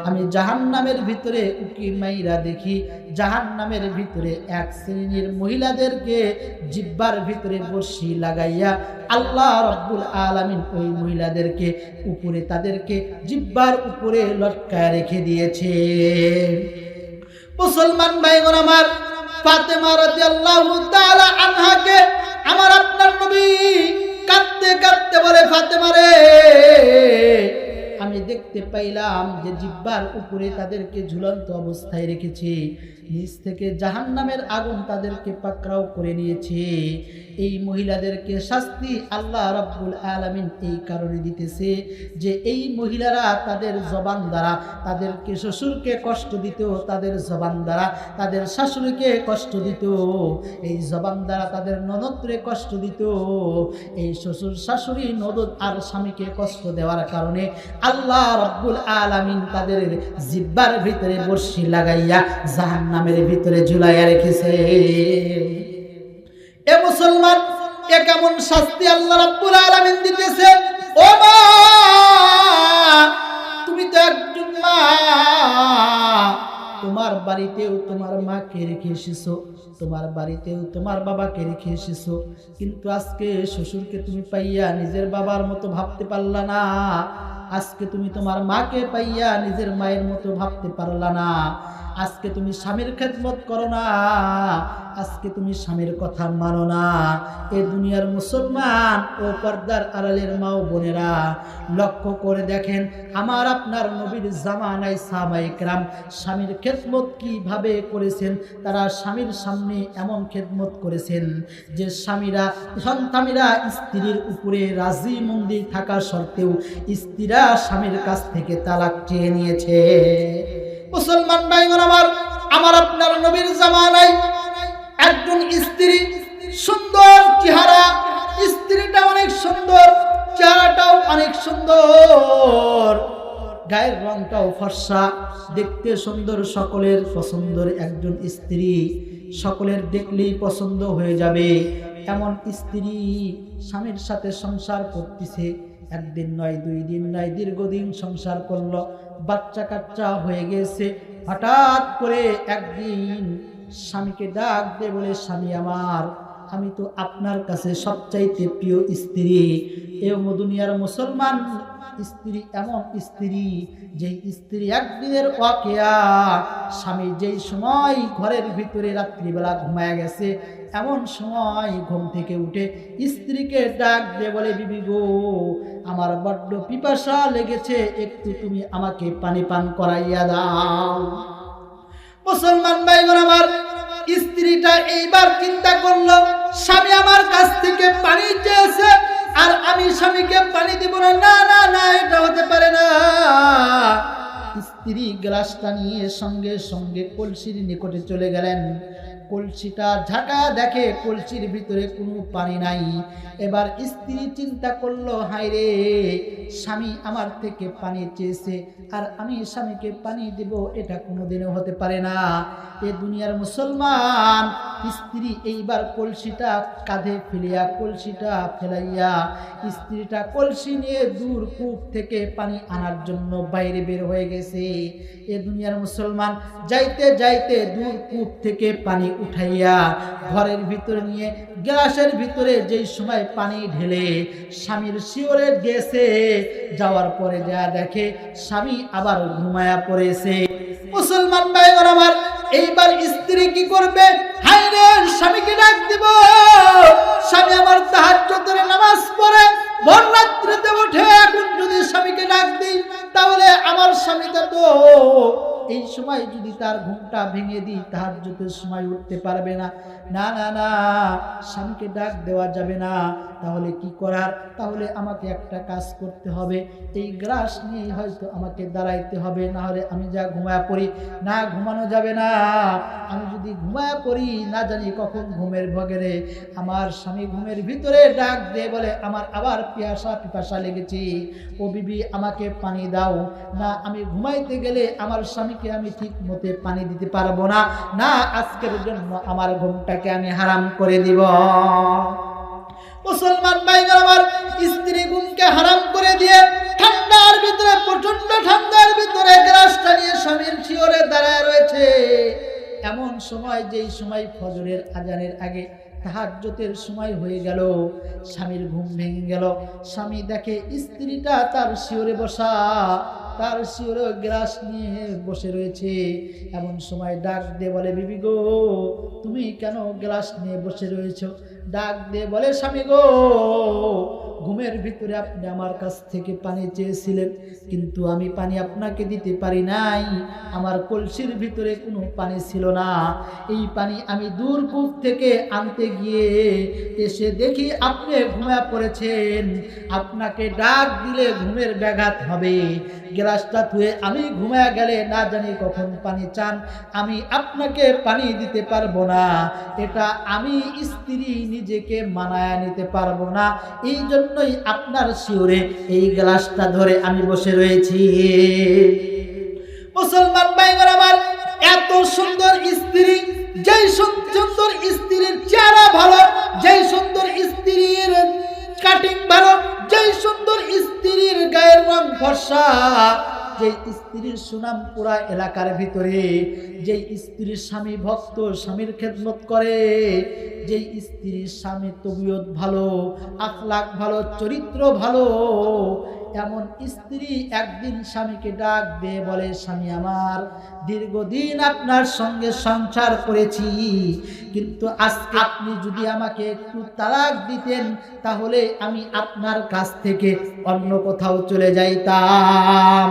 আমি জাহান্নামের ভিতরে উকি মাইরা দেখি জাহান্নামের ভিতরে এক শ্রেণীর মহিলাদেরকে জিহ্বার ভিতরে বর্শি লাগাইয়া আল্লাহ রাব্বুল আলামিন ওই মহিলাদেরকে উপরে, তাদেরকে জিহ্বার উপরে লটকায় রেখে দিয়েছে। মুসলমান ভাইগণ আমার, ফাতেমা রাদিয়াল্লাহু তাআলা আনহাকে আমার আপনার নবী কাঁদতে কাঁদতে বলে, ফাতেমা রে, আমি দেখতে পাইলাম যে জিহ্বার উপরে তাদেরকে ঝুলন্ত অবস্থায় রেখেছি, নিচ থেকে জাহান্নামের আগুন তাদেরকে পাকড়াও করে নিয়েছে। এই মহিলাদেরকে শাস্তি আল্লাহ রাব্বুল আলামিন এই কারণে দিতেছে যে এই মহিলারা তাদের জবান দ্বারা তাদেরকে শ্বশুরকে কষ্ট দিত, তাদের জবান দ্বারা তাদের শাশুড়িকে কষ্ট দিত, এই জবান দ্বারা তাদের ননদরে কষ্ট দিত। এই শ্বশুর শাশুড়ি ননদ আর স্বামীকে কষ্ট দেওয়ার কারণে আল্লাহ রাব্বুল আলামিন তাদের জিহ্বার ভিতরে বর্শি লাগাইয়া জাহান্নামের ভিতরে ঝুলাইয়া রেখেছে। এ মুসলমান, এ কেমন শাস্তি আল্লাহ রাব্বুল আলামিন দিতেছে? ও মা, তুমি তো একজন মা, তোমার বাড়িতেও তোমার মাকে রেখে এসেছো, তোমার বাড়িতেও তোমার বাবাকে রেখে এসেছো, কিন্তু আজকে শ্বশুরকে তুমি পাইয়া নিজের বাবার মতো ভাবতে পারলা না, আজকে তুমি তোমার মাকে পাইয়া নিজের মায়ের মতো ভাবতে পারলা না, আজকে তুমি স্বামীর খেদমত করো না, আজকে তুমি স্বামীর কথা মানো না। এ দুনিয়ার মুসলমান ও পর্দার আড়ালের মা ও বোনেরা, লক্ষ্য করে দেখেন আমার আপনার নবীর জামানায় সাহাবায়ে কেরাম স্বামীর খেদমত কিভাবে করেছেন। তারা স্বামীর সামনে এমন খেদমত করেছেন যে স্বামীরা সন্তানেরা স্ত্রীর উপরে রাজি মন্দির থাকা সত্ত্বেও স্ত্রীরা স্বামীর কাছ থেকে তালাক চেয়ে নিয়েছে। মুসলমান ভাইগণ আমার, আমার আপনার নবীর জামানায় একজন স্ত্রী, সুন্দর চেহারা, স্ত্রীটা অনেক সুন্দর, চেহারাটাও অনেক সুন্দর, গায়ের রংটাও ফর্সা, দেখতে সুন্দর, সকলের পছন্দের একজন স্ত্রী, সকলের দেখলেই পছন্দ হয়ে যাবে এমন স্ত্রী স্বামীর সাথে সংসার করতেছে। একদিন নয়, দুই দিন নয়, দীর্ঘদিন সংসার করলো, বাচ্চা কাচ্চা হয়ে গেছে। হঠাৎ করে একদিন স্বামীকে ডাক দিয়ে বলে, স্বামী আমার, আমি তো আপনার কাছে সবচাইতে প্রিয় স্ত্রী। এ দুনিয়ার মুসলমান স্ত্রী এমন স্ত্রী, যেই স্ত্রী একদিনের ওয়াকিয়া, স্বামী যেই সময় ঘরের ভিতরে রাত্রিবেলা ঘুমায়া গেছে, এমন সময় ঘুম থেকে উঠে স্ত্রীকে ডাক দিয়ে বলে, বিবি গো, আমার বড্ড পিপাসা লেগেছে, একটু তুমি আমাকে পানি পান করাইয়া দাও। মুসলমান ভাইগণ আমার, স্ত্রীটা এইবার চিন্তা করলো, স্বামী আমার কাছ থেকে পানি চেয়েছে আর আমি স্বামীকে পানি দিব না, না না না, এটা হতে পারে না। স্ত্রী গ্লাসটা নিয়ে সঙ্গে সঙ্গে কলসির নিকটে চলে গেলেন। কলসিটা ঝাঁকা দেখে কলসির ভিতরে কোনো পানি নাই। এবার স্ত্রী চিন্তা করলো, হায় রে, স্বামী আমার থেকে পানি চেয়েছে আর আমি স্বামীকে পানি দেব, এটা কোনোদিনও হতে পারে না। এ দুনিয়ার মুসলমান স্ত্রী এইবার কলসিটা কাঁধে ফেলিয়া, কলসিটা ফেলাইয়া স্ত্রীটা কলসি নিয়ে দূর কূপ থেকে পানি আনার জন্য বাইরে বের হয়ে গেছে। এ দুনিয়ার মুসলমান যাইতে যাইতে দূর কূপ থেকে পানি উঠাইয়া ঘরের ভিতরে নিয়ে গ্লাসের ভিতরে যেই সময় পানি ঢেলে স্বামীর শিওরে গেছে, যাওয়ার পরে যা দেখে স্বামী আবার ঘুমায়া পড়েছে। মুসলমান ভাইগণ আমার, এইবার স্ত্রী কি করবে? হায় রে, স্বামীকে ডাক দিব, স্বামী আমার তাহাজ্জুদের নামাজ পড়ে ভোর রাত্রিতে ওঠে, এখন যদি স্বামীকে ডাক দিই তাহলে আমার স্বামীটা তো এই সময় যদি তার ঘুমটা ভেঙে দিই তাহাজ্জুদের সময় উঠতে পারবে না। না না না, স্বামীকে ডাক দেওয়া যাবে না। তাহলে কি করার? তাহলে আমাকে একটা কাজ করতে হবে, এই গ্লাস নিয়ে হয়তো আমাকে দাঁড়াইতে হবে, না হলে আমি যা ঘুমায়া পড়ি, না ঘুমানো যাবে না। আমি যদি ঘুমায়া পড়ি, না জানি কখন ঘুমের ভগেরে আমার স্বামী ঘুমের ভিতরে ডাক দিয়ে বলে, আমার আবার পিপাসা লেগেছে, ও বিবি আমাকে পানি দাও। না, আমি ঘুমাইতে গেলে আমার স্বামীকে আমি ঠিক মতে পানি দিতে পারবো না, না, আজকের জন্য আমার ঘুমটাকে আমি হারাম করে দিব। মুসলমান ভাইরা আমার, স্ত্রী গুণকে হারাম করে দিয়ে ঠান্ডার ভিতরে, প্রচন্ড ঠান্ডার ভিতরে গ্লাসটা নিয়ে স্বামীর শিয়রে দাঁড়ায় রয়েছে। এমন সময়, যেই সময় ফজরের আজানের আগে তাহাজ্জুদের সময় হয়ে গেল, স্বামীর ঘুম ভেঙে গেল। স্বামী দেখে স্ত্রীটা তার শিয়রে বসা, তার শিয়রে গ্লাস নিয়ে বসে রয়েছে। এমন সময় ডাক দিয়ে বলে, বিবি গো, তুমি কেন গ্লাস নিয়ে বসে রয়েছো? ডাক দিয়ে বলে, স্বামী গো, ঘুমের ভিতরে আপনি আমার কাছ থেকে পানি চেয়েছিলেন, কিন্তু আমি পানি আপনাকে দিতে পারি নাই। আমার কলসির ভিতরে কোনো পানি ছিল না। এই পানি আমি দূর কূপ থেকে আনতে গিয়ে এসে দেখি আপনি ঘুমিয়ে পড়েছেন। আপনাকে ডাক দিলে ঘুমের ব্যাঘাত হবে। গ্লাসটা ধুয়ে আমি ঘুমিয়ে গেলে না জানি কখন পানি চান, আমি আপনাকে পানি দিতে পারবো না। এটা আমি স্ত্রী নিজেকে মানায় নিতে পারবো না। এই জন্যই আপনার শিওরে এই গ্লাসটা ধরে আমি বসে রয়েছি। মুসলমান ভাইরা আমার, এত সুন্দর স্ত্রী, যেই সুন্দর স্ত্রীর চেহারা ভালো, যেই সুন্দর স্ত্রীর কাটিং ভালো, যেই সুন্দর স্ত্রীর গায়ের রং ফর্সা, যে স্ত্রীর সুনাম পুরা এলাকার ভিতরে, যেই স্ত্রীর স্বামী ভক্ত, স্বামীর খেদমত করে, যেই স্ত্রীর স্বামী তবিয়ত ভালো, আখলাক ভালো, চরিত্র ভালো, এমন স্ত্রী একদিন স্বামীকে ডাক দিয়ে বলে, স্বামী আমার, দীর্ঘদিন আপনার সঙ্গে সংসার করেছি, কিন্তু আজকে আপনি যদি আমাকে একটু তালাক দিতেন, তাহলে আমি আপনার কাছ থেকে অন্য কোথাও চলে যাইতাম।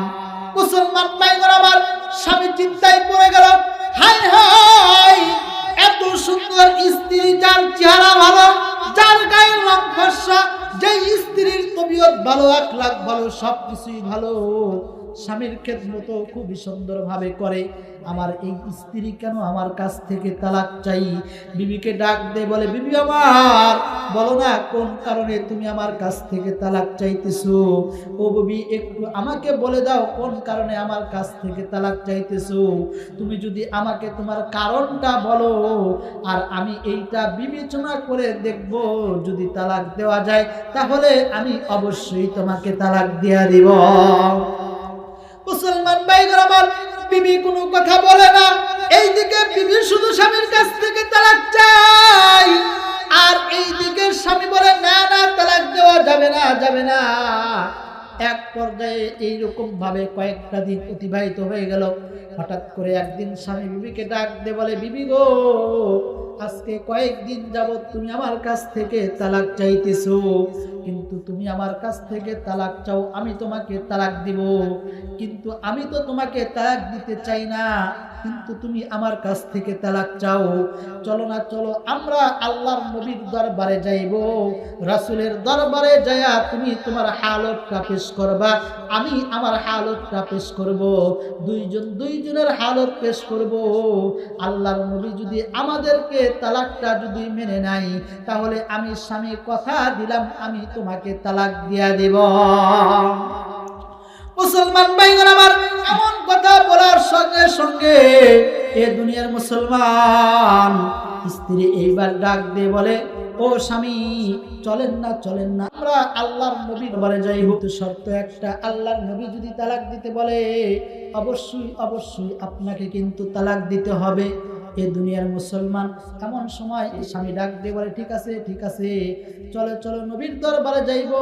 মুসলমান ভাইরা আমার, স্বামী চিন্তায় পড়ে গেল, হায় হায়, এত সুন্দর স্ত্রী, যার চেহারা ভালো, যার গায়ের রং ফর্সা, যে স্ত্রীর তবিয়ত ভালো, আখলাক ভালো, সবকিছুই ভালো, স্বামীর খেদমত খুবই সুন্দরভাবে করে, আমার এই স্ত্রী কেন আমার কাছ থেকে তালাক চাই? বিবিকে ডাক দিয়ে বলে, বিবি আমার, বলো না কোন কারণে তুমি আমার কাছ থেকে তালাক চাইতেছো? ও বিবি, একটু আমাকে বলে দাও কোন কারণে আমার কাছ থেকে তালাক চাইতেছো। তুমি যদি আমাকে তোমার কারণটা বলো, আর আমি এইটা বিবেচনা করে দেখব, যদি তালাক দেওয়া যায় তাহলে আমি অবশ্যই তোমাকে তালাক দিয়া দিব। মুসলমান ভাইরা আমার, বিবি কোনো কথা বলে না। এইদিকে বিবি শুধু স্বামীর কাছ থেকে তালাক চাই, আর এইদিকে স্বামী বলে, না না, তালাক দেওয়া যাবে না, যাবে না। এক পর্যায়ে এইরকম ভাবে কয়েকটা দিন অতিবাহিত হয়ে গেল। হঠাৎ করে একদিন স্বামী বিবিকে ডাক দিয়ে বলে, বিবি গো, আজকে কয়েকদিন যাবত তুমি আমার কাছ থেকে তালাক চাইতেছো, কিন্তু তুমি আমার কাছ থেকে তালাক চাও, আমি তোমাকে তালাক দিব, কিন্তু আমি তো তোমাকে তালাক দিতে চাই না, কিন্তু তুমি আমার কাছ থেকে তালাক চাও। চলো না, চলো আমরা আল্লাহর নবীর দরবারে যাইব, রাসূলের দরবারে যায়া তুমি তোমার হালতটা পেশ করবা, আমি আমার হালতটা পেশ করব, দুইজনের হালত পেশ করব। আল্লাহর নবী যদি আমাদেরকে তালাকটা যদি মেনে নাই, তাহলে আমি স্বামী কথা দিলাম, আমি তোমাকে তালাক দিয়া দেব। মুসলমান ভাইরা আমার, এমন কথা বলার সঙ্গে সঙ্গে এ দুনিয়ার মুসলমান স্ত্রী এইবার ডাক দিয়ে বলে, ও স্বামী, চলেন না, চলেন না, আমরা আল্লাহর নবীর দরবারে যাইব। তো শর্ত একটা, আল্লাহর নবী যদি তালাক দিতে বলে, অবশ্যই অবশ্যই আপনাকে কিন্তু তালাক দিতে হবে। এ দুনিয়ার মুসলমান এমন সময় স্বামী ডাক দিয়ে বলে, ঠিক আছে, ঠিক আছে, চলো চলো নবীর দরবারে যাইব।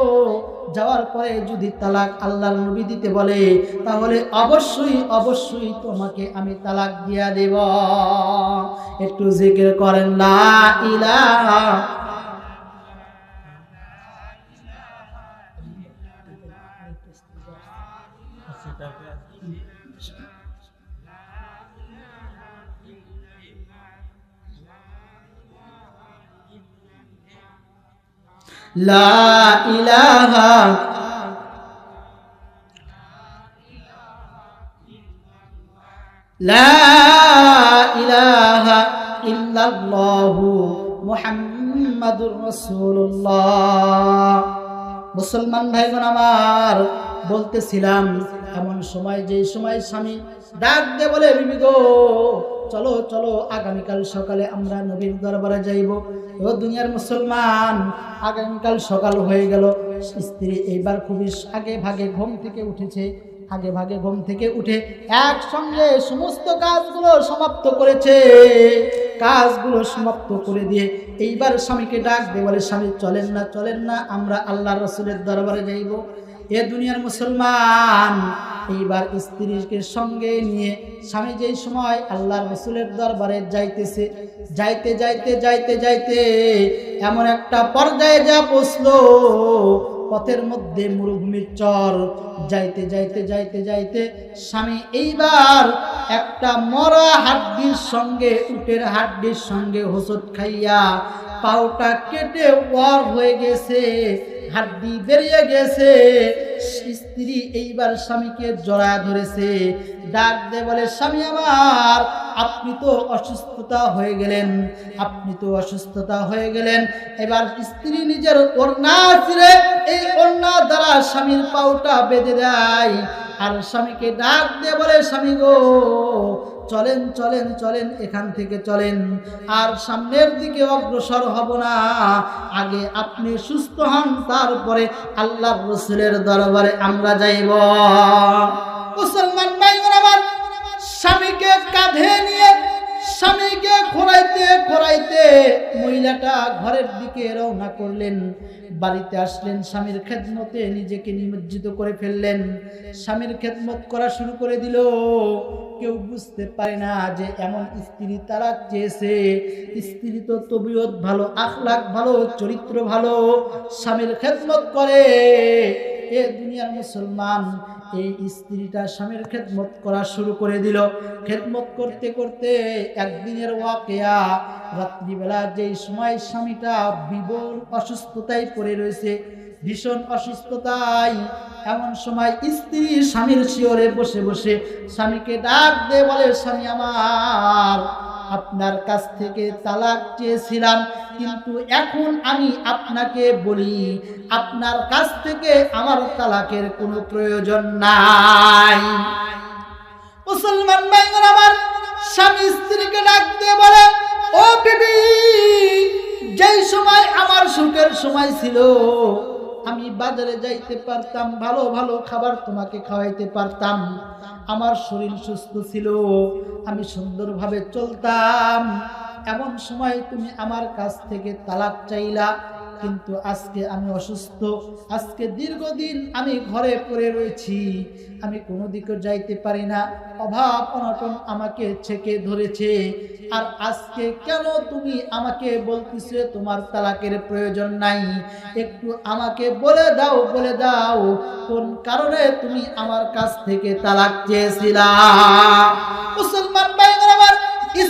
যাওয়ার পরে যদি তালাক আল্লাহর নবী দিতে বলে, তাহলে অবশ্যই অবশ্যই তোমাকে আমি তালাক দিয়া দেব। একটু জিকির করেন, লা ইলাহা লা ইলাহা লা ইলাহা ইল্লাল্লাহু মুহাম্মাদুর রাসূলুল্লাহ। মুসলমান ভাইগণ আমার, বলতেছিলাম, এমন সময়, যে সময় স্বামী ডাক দিয়ে বলে, বিবি গো, চলো চলো আগামীকাল সকালে আমরা নবীর দরবারে যাইব। ও দুনিয়ার মুসলমান, আগামীকাল সকাল হয়ে গেল। স্ত্রী এইবার খুবই আগে ভাগে ঘুম থেকে উঠেছে। আগে ভাগে ঘুম থেকে উঠে একসঙ্গে সমস্ত কাজগুলো সমাপ্ত করেছে। কাজগুলো সমাপ্ত করে দিয়ে এইবার স্বামীকে ডাক দিয়ে বলে, স্বামী চলেন না চলেন না, আমরা আল্লাহ রসুলের দরবারে যাইব। এ দুনিয়ার মুসলমান, এইবার স্ত্রীকে সঙ্গে নিয়ে স্বামী যেই সময় আল্লাহ রসুলের দরবারে যাইতেছে, যাইতে যাইতে যাইতে যাইতে এমন একটা পর্যায়ে যা পৌঁছলো, পথের মধ্যে মরুভূমির চর, যাইতে যাইতে যাইতে যাইতে স্বামী এইবার একটা মরা হাড্ডির সঙ্গে, উটের হাড্ডির সঙ্গে হোঁচট খাইয়া পাউটা কেটে ওয়ার হয়ে গেছে, হাড্ডি বেরিয়ে গেছে। স্ত্রী এইবার স্বামীকে জড়ায় ধরেছে, ডাক দিয়ে বলে, স্বামী আমার, আপনি তো অসুস্থতা হয়ে গেলেন, আপনি তো অসুস্থতা হয়ে গেলেন। এবার স্ত্রী নিজের ওড়না ছিঁড়ে এই ওড়না দ্বারা স্বামীর পাউটা বেঁধে দেয়, আর স্বামীকে ডাক দিয়ে বলে, স্বামী গো, চলেন চলেন চলেন, এখান থেকে চলেন, আর সামনের দিকে অগ্রসর হব না, আগে আপনি সুস্থ হন, তারপরে আল্লাহর রাসূলের দরবারে আমরা যাইব। মুসলমান ভাইরা আমার, স্বামীকে কাঁধে নিয়ে স্বামীকে খোরাইতে খোরাইতে মহিলাটা ঘরের দিকে রওনা করলেন। বাড়িতে আসলেন, স্বামীর খেদমতে নিজেকে নিমজ্জিত করে ফেললেন, স্বামীর খেদমত করা শুরু করে দিল। কেউ বুঝতে পারে না যে এমন স্ত্রী তালাক চেয়েছে। স্ত্রী তো তবিয়ত ভালো, আখলাক ভালো, চরিত্র ভালো, স্বামীর খেদমত করে। এ দুনিয়ার মুসলমান, এই স্ত্রীটা স্বামীর খেদমত করা শুরু করে দিল। খেদমত করতে করতে একদিনের ওয়াকিয়া, রাত্রিবেলা যেই সময় স্বামীটা বিবর অসুস্থতায় পড়ে রয়েছে, ভীষণ অসুস্থতায়, এমন সময় স্ত্রী স্বামীর শিয়রে বসে বসে স্বামীকে ডাক দিয়ে বলে, স্বামী আমার, আপনার কাছ থেকে তালাক চেয়েছিলাম, কিন্তু এখন আমি আপনাকে বলি, আপনার কাছ থেকে আমার তালাকের কোনো প্রয়োজন নাই। মুসলমান ভাইরা আমার, স্বামী স্ত্রীকে ডাক দিয়ে বলে, ও বিবি, যেই সময় আমার সুখের সময় ছিল, আমি বাজারে যাইতে পারতাম, ভালো ভালো খাবার তোমাকে খাওয়াইতে পারতাম, আমার শরীর সুস্থ ছিল, আমি সুন্দরভাবে চলতাম, এমন সময় তুমি আমার কাছ থেকে তালাক চাইলা। কিন্তু আজকে আমি অসুস্থ, আজকে দীর্ঘদিন আমি ঘরে পড়ে রয়েছি, আমি কোনো দিকে যাইতে পারি না, অভাব অনটন আমাকে ছেকে ধরেছে, আর আজকে কেন তুমি আমাকে বলতেছো তোমার তালাকের প্রয়োজন নাই? একটু আমাকে বলে দাও, বলে দাও কোন কারণে তুমি আমার কাছ থেকে তালাক চেয়েছিলা? মুসলমান ভাইরা আমার,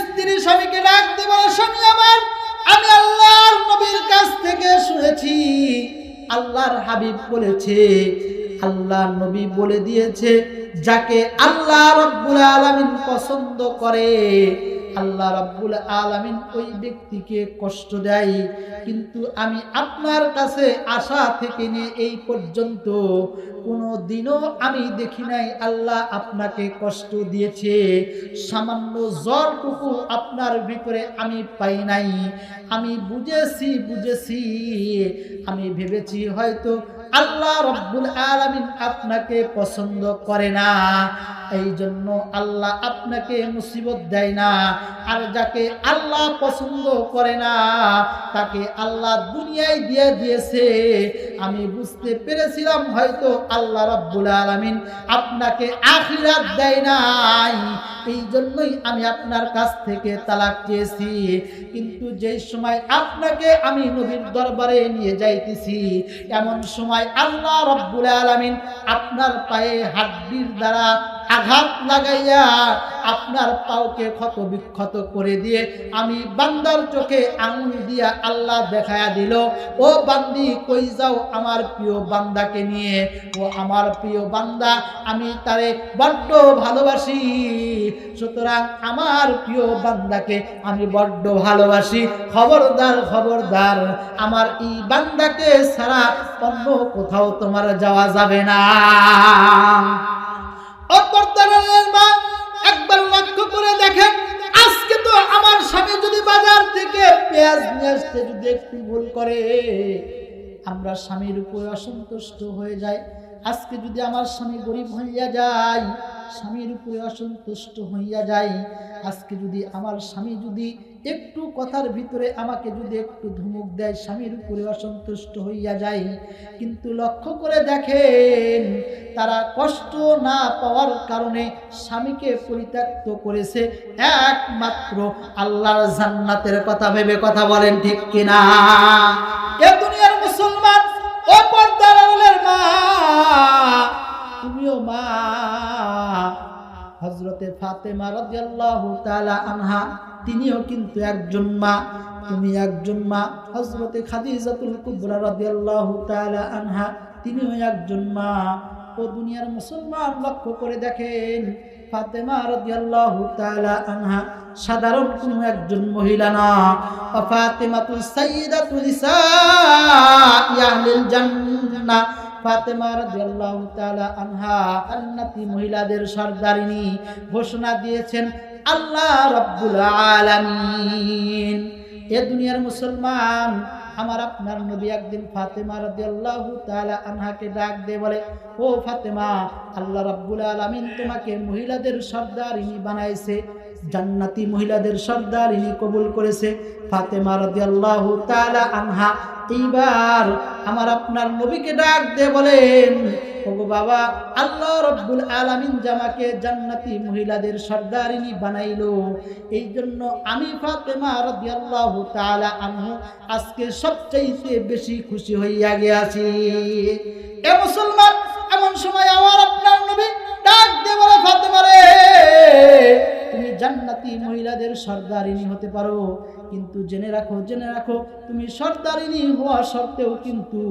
স্ত্রী স্বামীকে ডাক দিয়ে বলে, স্বামী আমার, আমি আল্লাহর নবীর কাছ থেকে শুনেছি, আল্লাহর হাবিব বলেছে, আল্লাহর নবী বলে দিয়েছে, যাকে আল্লাহ রাব্বুল আলামিন পছন্দ করে, আল্লাহ রাব্বুল আলামিন ওই ব্যক্তিকে কষ্ট দেয়। কিন্তু আমি আপনার কাছে আশা থেকে নিয়ে এই পর্যন্ত কোনো দিনও আমি দেখি নাই আল্লাহ আপনাকে কষ্ট দিয়েছে, সামান্য জ্বরটুকু আপনার ভিতরে আমি পাই নাই। আমি বুঝেছি, আমি ভেবেছি হয়তো আল্লাহ রাব্বুল আলামিন আপনাকে পছন্দ করে না, এই জন্য আল্লাহ আপনাকে মুসিবত দেয় না। আর যাকে আল্লাহ পছন্দ করে না তাকে আল্লাহ দুনিয়ায় দিয়ে দিয়েছে। আমি বুঝতে পেরেছিলাম হয়তো আল্লাহ রাব্বুল আলামিন আপনাকে আখিরাত দেয় নাই, এই জন্যই আমি আপনার কাছ থেকে তালাক চেয়েছি। কিন্তু যেই সময় আপনাকে আমি নবীর দরবারে নিয়ে যাইতেছি, এমন সময় আল্লাহ রাব্বুল আলামিন আপনার পায়ে হাড্ডির দ্বারা আঘাত লাগাইয়া আপনার পাওকে ক্ষত বিক্ষত করে দিয়ে আমি বান্দার চোখে আঙুল দিয়া আল্লাহ দেখায়া দিল, ও বান্দি কই যাও আমার প্রিয় বান্দাকে নিয়ে? ও আমার প্রিয় বান্দা, আমি তারে বড্ড ভালোবাসি, সুতরাং আমার প্রিয় বান্দাকে আমি বড্ড ভালোবাসি। খবরদার খবরদার, আমার এই বান্দাকে ছাড়া অন্য কোথাও তোমার যাওয়া যাবে না। একবার লক্ষ্য করে দেখেন, আজ পেঁয়াজ নিয়ে আসতে যদি একটু ভুল করে, আমরা স্বামীর উপরে অসন্তুষ্ট হয়ে যাই। আজকে যদি আমার স্বামী গরিব হইয়া যায়, স্বামীর উপরে অসন্তুষ্ট হইয়া যায়। আজকে যদি আমার স্বামী যদি একটু কথার ভিতরে আমাকে যদি একটু ধমক দেয়, স্বামীর উপরে অসন্তুষ্ট হইয়া যায়। কিন্তু লক্ষ্য করে দেখেন, তারা কষ্ট না পাওয়ার কারণে স্বামীকে পরিত্যক্ত করেছে একমাত্র আল্লাহর জান্নাতের কথা ভেবে। কথা বলেন ঠিক কিনা? এ দুনিয়ার মুসলমান, ও পর্দার আড়ালের মা, তুমিও মা। হযরতে ফাতেমা রাদিয়াল্লাহু তাআলা আনহা, তিনিও কিন্তু একজন মা, তুমি একজন মা। হযরতে খাদিজাতুল কুবরা রাদিয়াল্লাহু তাআলা আনহা, তিনিও একজন মা। ও দুনিয়ার মুসলমান, লক্ষ্য করে দেখেন, ফাতেমা রাদিয়াল্লাহু তাআলা আনহা সাধারণ কোনো একজন মহিলা না। ফাতেমাতুস সাইয়্যিদাতুল নিসাই আহলিল জান্নাহ, ফাতেমা রাদিয়াল্লাহু তাআলা আনহা জান্নাতি মহিলাদের সরদারিনী ঘোষণা দিয়েছেন আল্লাহ রাব্বুল আলামিন। এ দুনিয়ার মুসলমান, আমার আপনার নবী একদিন ফাতেমা রাদিয়াল্লাহু তাআলা আনহাকে ডাক দিয়ে বলে, ও ফাতেমা, আল্লাহ রাব্বুল আলামিন তোমাকে মহিলাদের সরদারিনী বানাইছে, জান্নাতি মহিলাদের সরদারিনী কবুল করেছে। ফাতেমা রাদিয়াল্লাহু তাআলা আনহা এইবার আমার আপনার নবীকে ডাক দিয়ে বলেন, ওগো বাবা, আল্লাহ রাব্বুল আলামিন জামাকে জান্নাতি মহিলাদের সরদারিনী বানাইলো, এই জন্য আমি ফাতেমা রাদিয়াল্লাহু তাআলা আনহু আজকে সবচাইতে বেশি খুশি হইয়া গিয়াছি। এ মুসলমান, এমন সময় আমার আপনার নবী ডাক দিয়ে বলে, ফাতেমা রে, তুমি জান্নাতি মহিলাদের সরদারিনী হতে পারো, কিন্তু জেনে রাখো, জেনে রাখো, তুমি সরদারিনী হওয়া সত্ত্বেও কিন্তু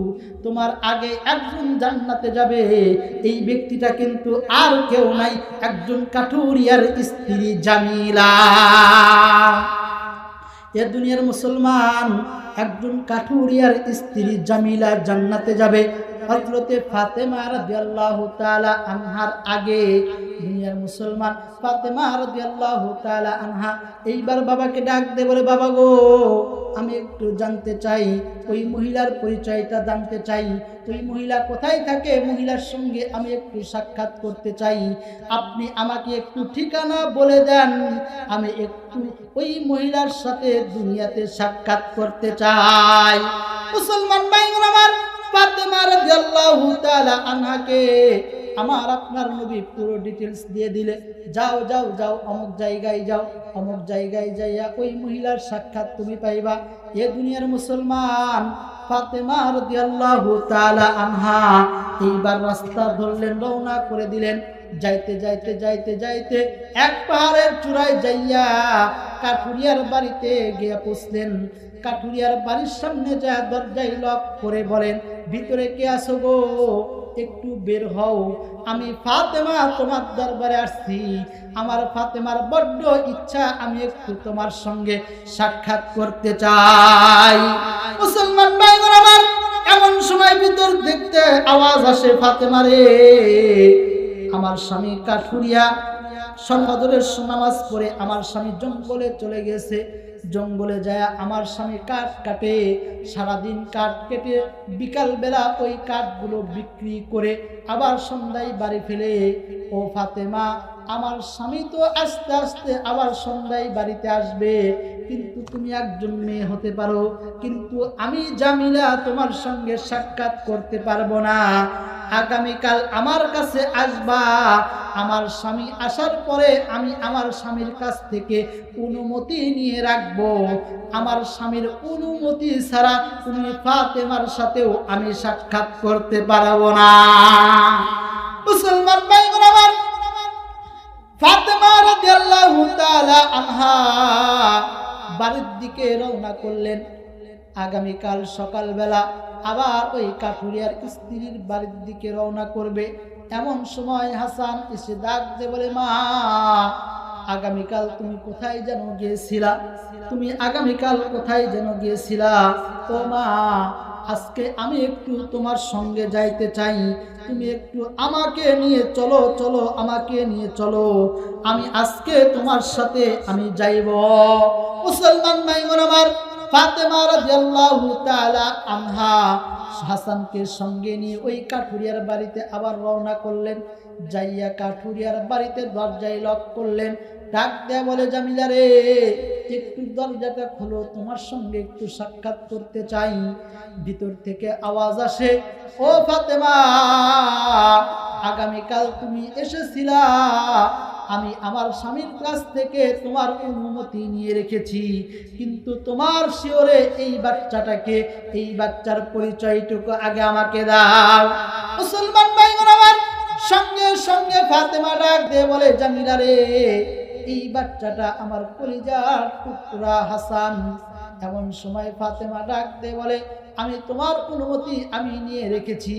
তোমার আগে একজন জান্নাতে যাবে। এই ব্যক্তিটা কিন্তু আর কেউ নাই, একজন কাঠুরিয়ার স্ত্রী জামিলা। এ দুনিয়ার মুসলমান, একজন কাঠুরিয়ার স্ত্রী জামিলা জান্নাতে যাবে। হযরতে ফাতেমা রাদিয়াল্লাহু তাআলা আনহার আগে দুনিয়ার মুসলমান ফাতেমা রাদিয়াল্লাহু তাআলা আনহা এইবার বাবাকে ডাক দিয়ে বলে, বাবা গো, আমি একটু জানতে চাই, ওই মহিলার পরিচয়টা জানতে চাই, ওই মহিলা কোথায় থাকে, মহিলার সঙ্গে আমি একটু সাক্ষাৎ করতে চাই, আপনি আমাকে একটু ঠিকানা বলে দেন, আমি একটু ওই মহিলার সাথে দুনিয়াতে সাক্ষাৎ করতে চাই। মুসলমান ভাইরা আমার, ফাতেমা রাদিয়াল্লাহু তাআলা আনহাকে আমার আপনার নবী পুরো ডিটেইলস দিয়ে দিলে, যাও যাও যাও, অমুক জায়গায় যাও, অমুক জায়গায় যাইয়া ওই মহিলার সাক্ষাৎ তুমি পাইবা। এ দুনিয়ার মুসলমান, ফাতেমা রাদিয়াল্লাহু তাআলা আনহা এইবার রাস্তা ধরলেন, রওনা করে দিলেন। যাইতে যাইতে যাইতে যাইতে এক পাহাড়ের চূড়ায় যাইয়া কাঠুরিয়ার বাড়িতে গিয়ে পৌঁছলেন। কাঠুরিয়ার বাড়ির সামনে যা দরজায় লক করে বলেন, ভিতরে কে আছো গো, একটু বের হও, আমি ফাতেমা তোমার দরবারে আসছি, আমার ফাতেমার বড্ড ইচ্ছা, আমি একটু তোমার সঙ্গে সাক্ষাৎ করতে চাই। মুসলমান ভাইরা আমার, এমন সময় ভিতর দেখতে আওয়াজ আসে, ফাতেমা রে, আমার স্বামী কাঠুরিয়া ফজরের নামাজ পড়ে আমার স্বামী জঙ্গলে চলে গেছে, জঙ্গলে যায় আমার স্বামী কাঠ কাটে, সারাদিন কাঠ কেটে বিকাল বেলা ওই কাঠগুলো বিক্রি করে আবার সন্ধ্যায় বাড়ি ফেলে। ও ফাতেমা, আমার স্বামী তো আস্তে আস্তে আবার সন্ধ্যায় বাড়িতে আসবে, কিন্তু তুমি একজন মেয়ে হতে পারো, কিন্তু আমি জামিলা তোমার সঙ্গে সাক্ষাৎ করতে পারবো না। আগামীকাল আমার কাছে আসবা, আমার স্বামী আসার পরে আমি আমার স্বামীর কাছ থেকে অনুমতি নিয়ে রাখবো, আমার স্বামীর অনুমতি ছাড়া তুমি ফাতেমার সাথেও আমি সাক্ষাৎ করতে পারবো না। মুসলমান ভাইরা আমার, ফাতেমা রাদিয়াল্লাহু তাআলা আনহা বাড়ির দিকে রওনা করলেন। আগামীকাল সকালবেলা আবার ওই কাঠুরিয়ার স্ত্রীর বাড়ির দিকে রওনা করবে। এমন সময় হাসান এসে ডাক দিয়ে বলে, মা, আগামীকাল তুমি কোথায় যেন গিয়েছিলা, তুমি আগামীকাল কোথায় যেন গিয়েছিলা? ও মা, আজকে আমি একটু তোমার সঙ্গে যাইতে চাই, তুমি একটু আমাকে নিয়ে চলো, চলো আমাকে নিয়ে চলো, আমি আজকে তোমার সাথে আমি যাইব। মুসলমান ভাইরা আমার, ফাতেমা রাদিয়াল্লাহু তাআলা আনহা হাসানকে সঙ্গে নিয়ে ওই কাঠুরিয়ার বাড়িতে আবার রওনা করলেন। যাইয়া কাঠুরিয়ার বাড়িতে দরজায় লক করলেন। ডাক দেয়া বলে, জামিলা রে, একটু দরজাটা খোলো, তোমার সঙ্গে একটু সাক্ষাৎ করতে চাই। ভিতর থেকে আওয়াজ আসে, ও ফাতেমা, আগামীকাল তুমি এসেছিলা, আমি আমার স্বামীর কাছ থেকে তোমার অনুমতি নিয়ে রেখেছি, কিন্তু তোমার শিওরে এই বাচ্চাটাকে, এই বাচ্চার পরিচয়টুকু আগে আমাকে দাও। মুসলমান ভাইগণ আমার, সঙ্গে সঙ্গে ফাতেমা ডাক দিয়ে বলে, জামিলা রে, এই বাচ্চাটা আমার কলিজার টুকরা হাসান। এমন সময় ফাতেমা ডাক দিয়ে বলে, আমি তোমার অনুমতি আমি নিয়ে রেখেছি,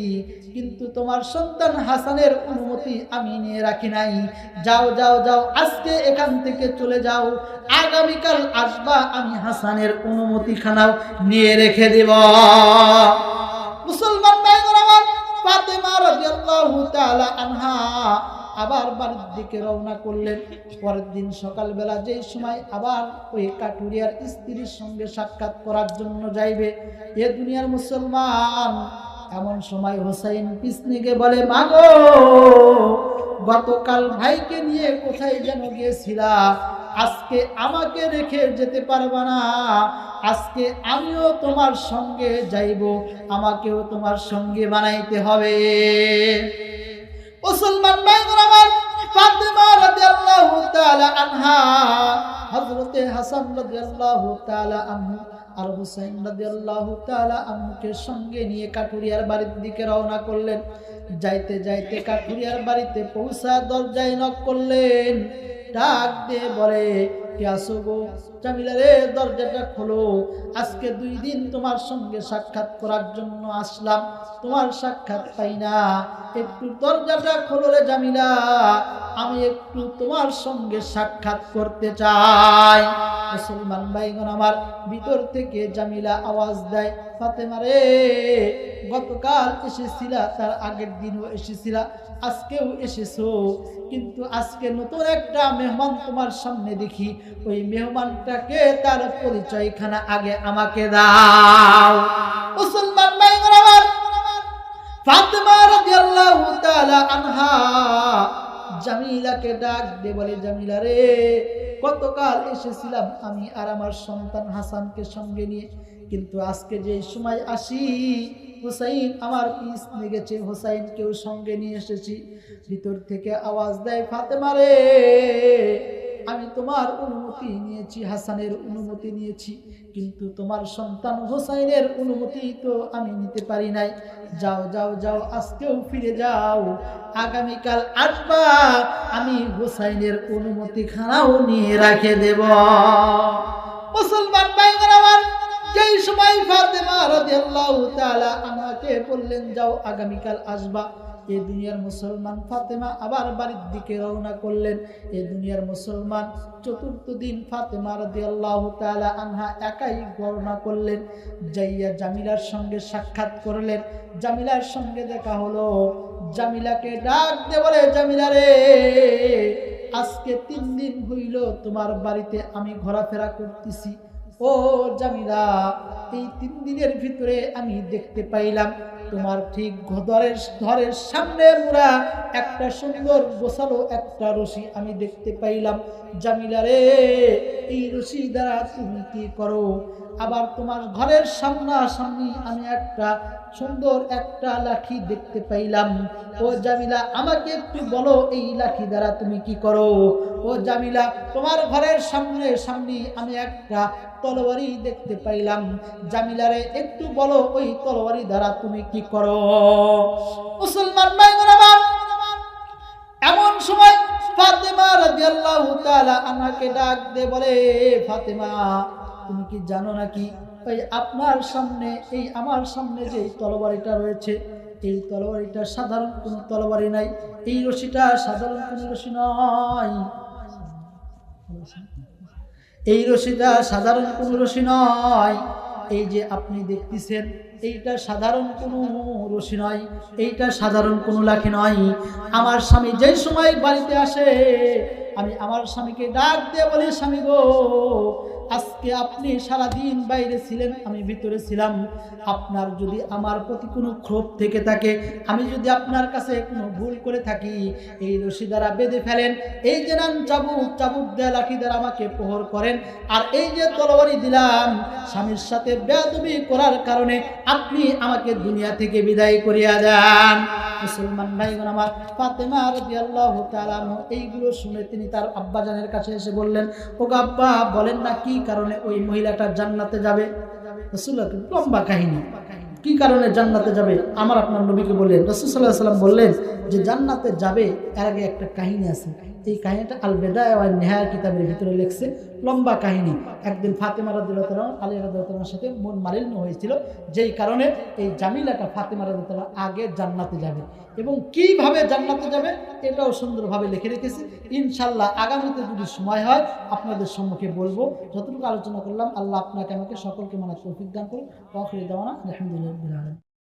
কিন্তু তোমার সন্তান হাসানের অনুমতি আমি নিয়ে রাখি নাই। যাও যাও যাও, আজকে এখান থেকে চলে যাও, আগামীকাল আসবা, আমি হাসানের অনুমতি খানাও নিয়ে রেখে দেব। মুসলমান ভাইগণ আমার, ফাতেমা রাদিয়াল্লাহু তাআলা আনহা আবার বাড়ির দিকে রওনা করলেন। পরের দিন সকালবেলা যেই সময় আবার ওই কাঠুরিয়ার স্ত্রীর সঙ্গে সাক্ষাৎ করার জন্য যাইবে এ দুনিয়ার মুসলমান, এমন সময় হোসাইন পিছনে গিয়ে বলে, মাগো, গতকাল ভাইকে নিয়ে কোথায় যেন গিয়েছিলা, আজকে আমাকে রেখে যেতে পারবা না, আজকে আমিও তোমার সঙ্গে যাইব, আমাকেও তোমার সঙ্গে বানাইতে হবে। মুসলমান ভাইগণ আমার, ফাতেমা রাদিয়াল্লাহু তাআলা আনহা হযরতে হাসান রাদিয়াল্লাহু তাআলা আনহু আর হুসাইন রাদিয়াল্লাহু তাআলা আনহুকে সঙ্গে নিয়ে কাঠুরিয়ার বাড়ির দিকে রওনা করলেন। যাইতে যাইতে কাঠুরিয়ার বাড়িতে পৌঁছা দরজায় নক করলেন। ডাক দিয়ে বলে, কে আসো গো? জামিলা রে, দরজাটা খোলো, আজকে 2 দিন তোমার সঙ্গে সাক্ষাৎ করার জন্য আসলাম, তোমার সাক্ষাৎ পাই না, একটু দরজাটা খোলো রে জামিলা, আমি একটু তোমার সঙ্গে সাক্ষাৎ করতে চাই। মুসলমান ভাইগণ আমার, ভিতর থেকে জামিলা আওয়াজ দেয়, ফাতেমা রে, গতকাল এসেছিলা, তার আগের দিনও এসেছিলা, আজকেও এসেছো, কিন্তু আজকে নতুন একটা মেহমান তোমার সামনে দেখি, ওই মেহমানটাকে তার পরিচয়খানা আগে আমাকে দাও। মুসলমান ভাইগণ আমার, ফাতেমা রাদিয়াল্লাহু তাআলা আনহা জামিলাকে ডাক দিয়ে বলে, জামিলা রে, গতকাল এসেছিলাম আমি আর আমার সন্তান হাসানকে সঙ্গে নিয়ে, কিন্তু আজকে যে সময় আসি, হুসাইন আমার পিছনে গেছে, হুসাইনকেও সঙ্গে নিয়ে এসেছি। ভিতর থেকে আওয়াজ দেয়, ফাতেমা রে, আমি তোমার অনুমতি নিয়েছি, হাসানের অনুমতি নিয়েছি, কিন্তু তোমার সন্তান হুসাইনের অনুমতি তো আমি নিতে পারি নাই। যাও যাও যাও, আজকেও ফিরে যাও, আগামীকাল আসবা, আমি হুসাইনের অনুমতি খানাও নিয়ে রেখে দেব। মুসলমান ভাইগণ আমার, যেই সময় ফাতেমা রাদিয়াল্লাহু তাআলা আমাকে বললেন, যাও আগামীকাল আসবা, এই দুনিয়ার মুসলমান ফাতেমা আবার বাড়ির দিকে রওনা করলেন। এই দুনিয়ার মুসলমান 4th দিন ফাতেমা রাদিয়াল্লাহু তাআলা আনহা একাই রওনা করলেন। যাইয়া জামিলার সঙ্গে সাক্ষাৎ করলেন। জামিলার সঙ্গে দেখা হলো। জামিলাকে ডাক দিয়ে বলে, জামিলা রে, আজকে 3 দিন হইল তোমার বাড়িতে আমি ঘোরাফেরা করতেছি। ও জামিলা, এই 3 দিনের ভিতরে আমি দেখতে পাইলাম তোমার ঠিক ঘরের সামনে মোড়া একটা সুন্দর গোছালো একটা রশি আমি দেখতে পাইলাম। জামিলা রে, এই রশি দ্বারা তুমি কি করো? আবার তোমার ঘরের সামনাসামনি আমি একটা সুন্দর একটা লাঠি দেখতে পাইলাম। ও জামিলা, আমাকে একটু বলো, এই লাঠি দ্বারা তুমি কি করো? ও জামিলা, তোমার ঘরের সামনে আমি একটা তলোয়ারি দেখতে পাইলাম। জামিলা রে, একটু বলো, ওই তলোয়ারি দ্বারা তুমি কি করো? মুসলমান ভাইগণ আমার, এমন সময় ফাতেমা রাদিয়াল্লাহু তাআলা আনহাকে ডাক দিয়ে বলে, ফাতেমা, তুমি কি জানো নাকি ওই আপনার সামনে, এই আমার সামনে যে তলোয়ারিটা রয়েছে, এই তলোয়ারিটা সাধারণ কোনো তলোয়ারি নাই, এই রশিটা সাধারণ কোনো রশি নয়, এই রশিটা সাধারণ কোনো রশি নয়। এই যে আপনি দেখতেছেন, এইটা সাধারণ কোনো রশি নয়, এইটা সাধারণ কোনো লাঠি নয়। আমার স্বামী যে সময় বাড়িতে আসে, আমি আমার স্বামীকে ডাক দিয়ে বলি, স্বামী গো, আজকে আপনি সারা দিন বাইরে ছিলেন, আমি ভিতরে ছিলাম। আপনার যদি আমার প্রতি কোনো ক্ষোভ থেকে থাকে, আমি যদি আপনার কাছে কোনো ভুল করে থাকি, এই রশি দ্বারা বেঁধে ফেলেন। এই যে নাম চাবুক দেয়া লাঠি দ্বারা আমাকে প্রহর করেন। আর এই যে তলোয়ারি দিলাম, স্বামীর সাথে বেয়াদবি করার কারণে আপনি আমাকে দুনিয়া থেকে বিদায় করিয়া দেন। মুসলমান ভাইগণ আমার, ফাতেমা রাদিয়াল্লাহু তাআলা আনহা এইগুলো শুনে তিনি তার আব্বাজানের কাছে এসে বললেন, ওগো আব্বা, বলেন না কি কারণে ওই মহিলাটা জান্নাতে যাবে? রাসূলুল্লাহ লম্বা কাহিনী, কি কারণে জান্নাতে যাবে আমার আপনার নবীকে বললেন। রাসূল সাল্লাল্লাহু আলাইহি ওয়াসাল্লাম বললেন যে জান্নাতে যাবে এর আগে একটা কাহিনী আছে। এই কাহিনীটা আল বিদায়া ওয়ান নিহায়া কিতাবের ভিতরে লেখছে, লম্বা কাহিনী। একদিন ফাতেমা রাদিয়াল্লাহু তাআলা আলী রাদিয়াল্লাহু তাআলার সাথে মন মালিন্য হয়েছিল, যেই কারণে এই জামিলাটা ফাতেমা রাদিয়াল্লাহু তাআলা আগে জান্নাতে যাবে। এবং কিভাবে জান্নাতে যাবে এটাও সুন্দরভাবে লিখে রেখেছি। ইনশাআল্লাহ আগামীতে যদি সময় হয় আপনাদের সম্মুখে বলবো। যতটুকু আলোচনা করলাম, আল্লাহ আপনাকে আমাকে সকলকে মানার তৌফিক দান করুন। ওয়া আখিরু দাওয়ানা আলহামদুলিল্লাহি রাব্বিল আলামিন।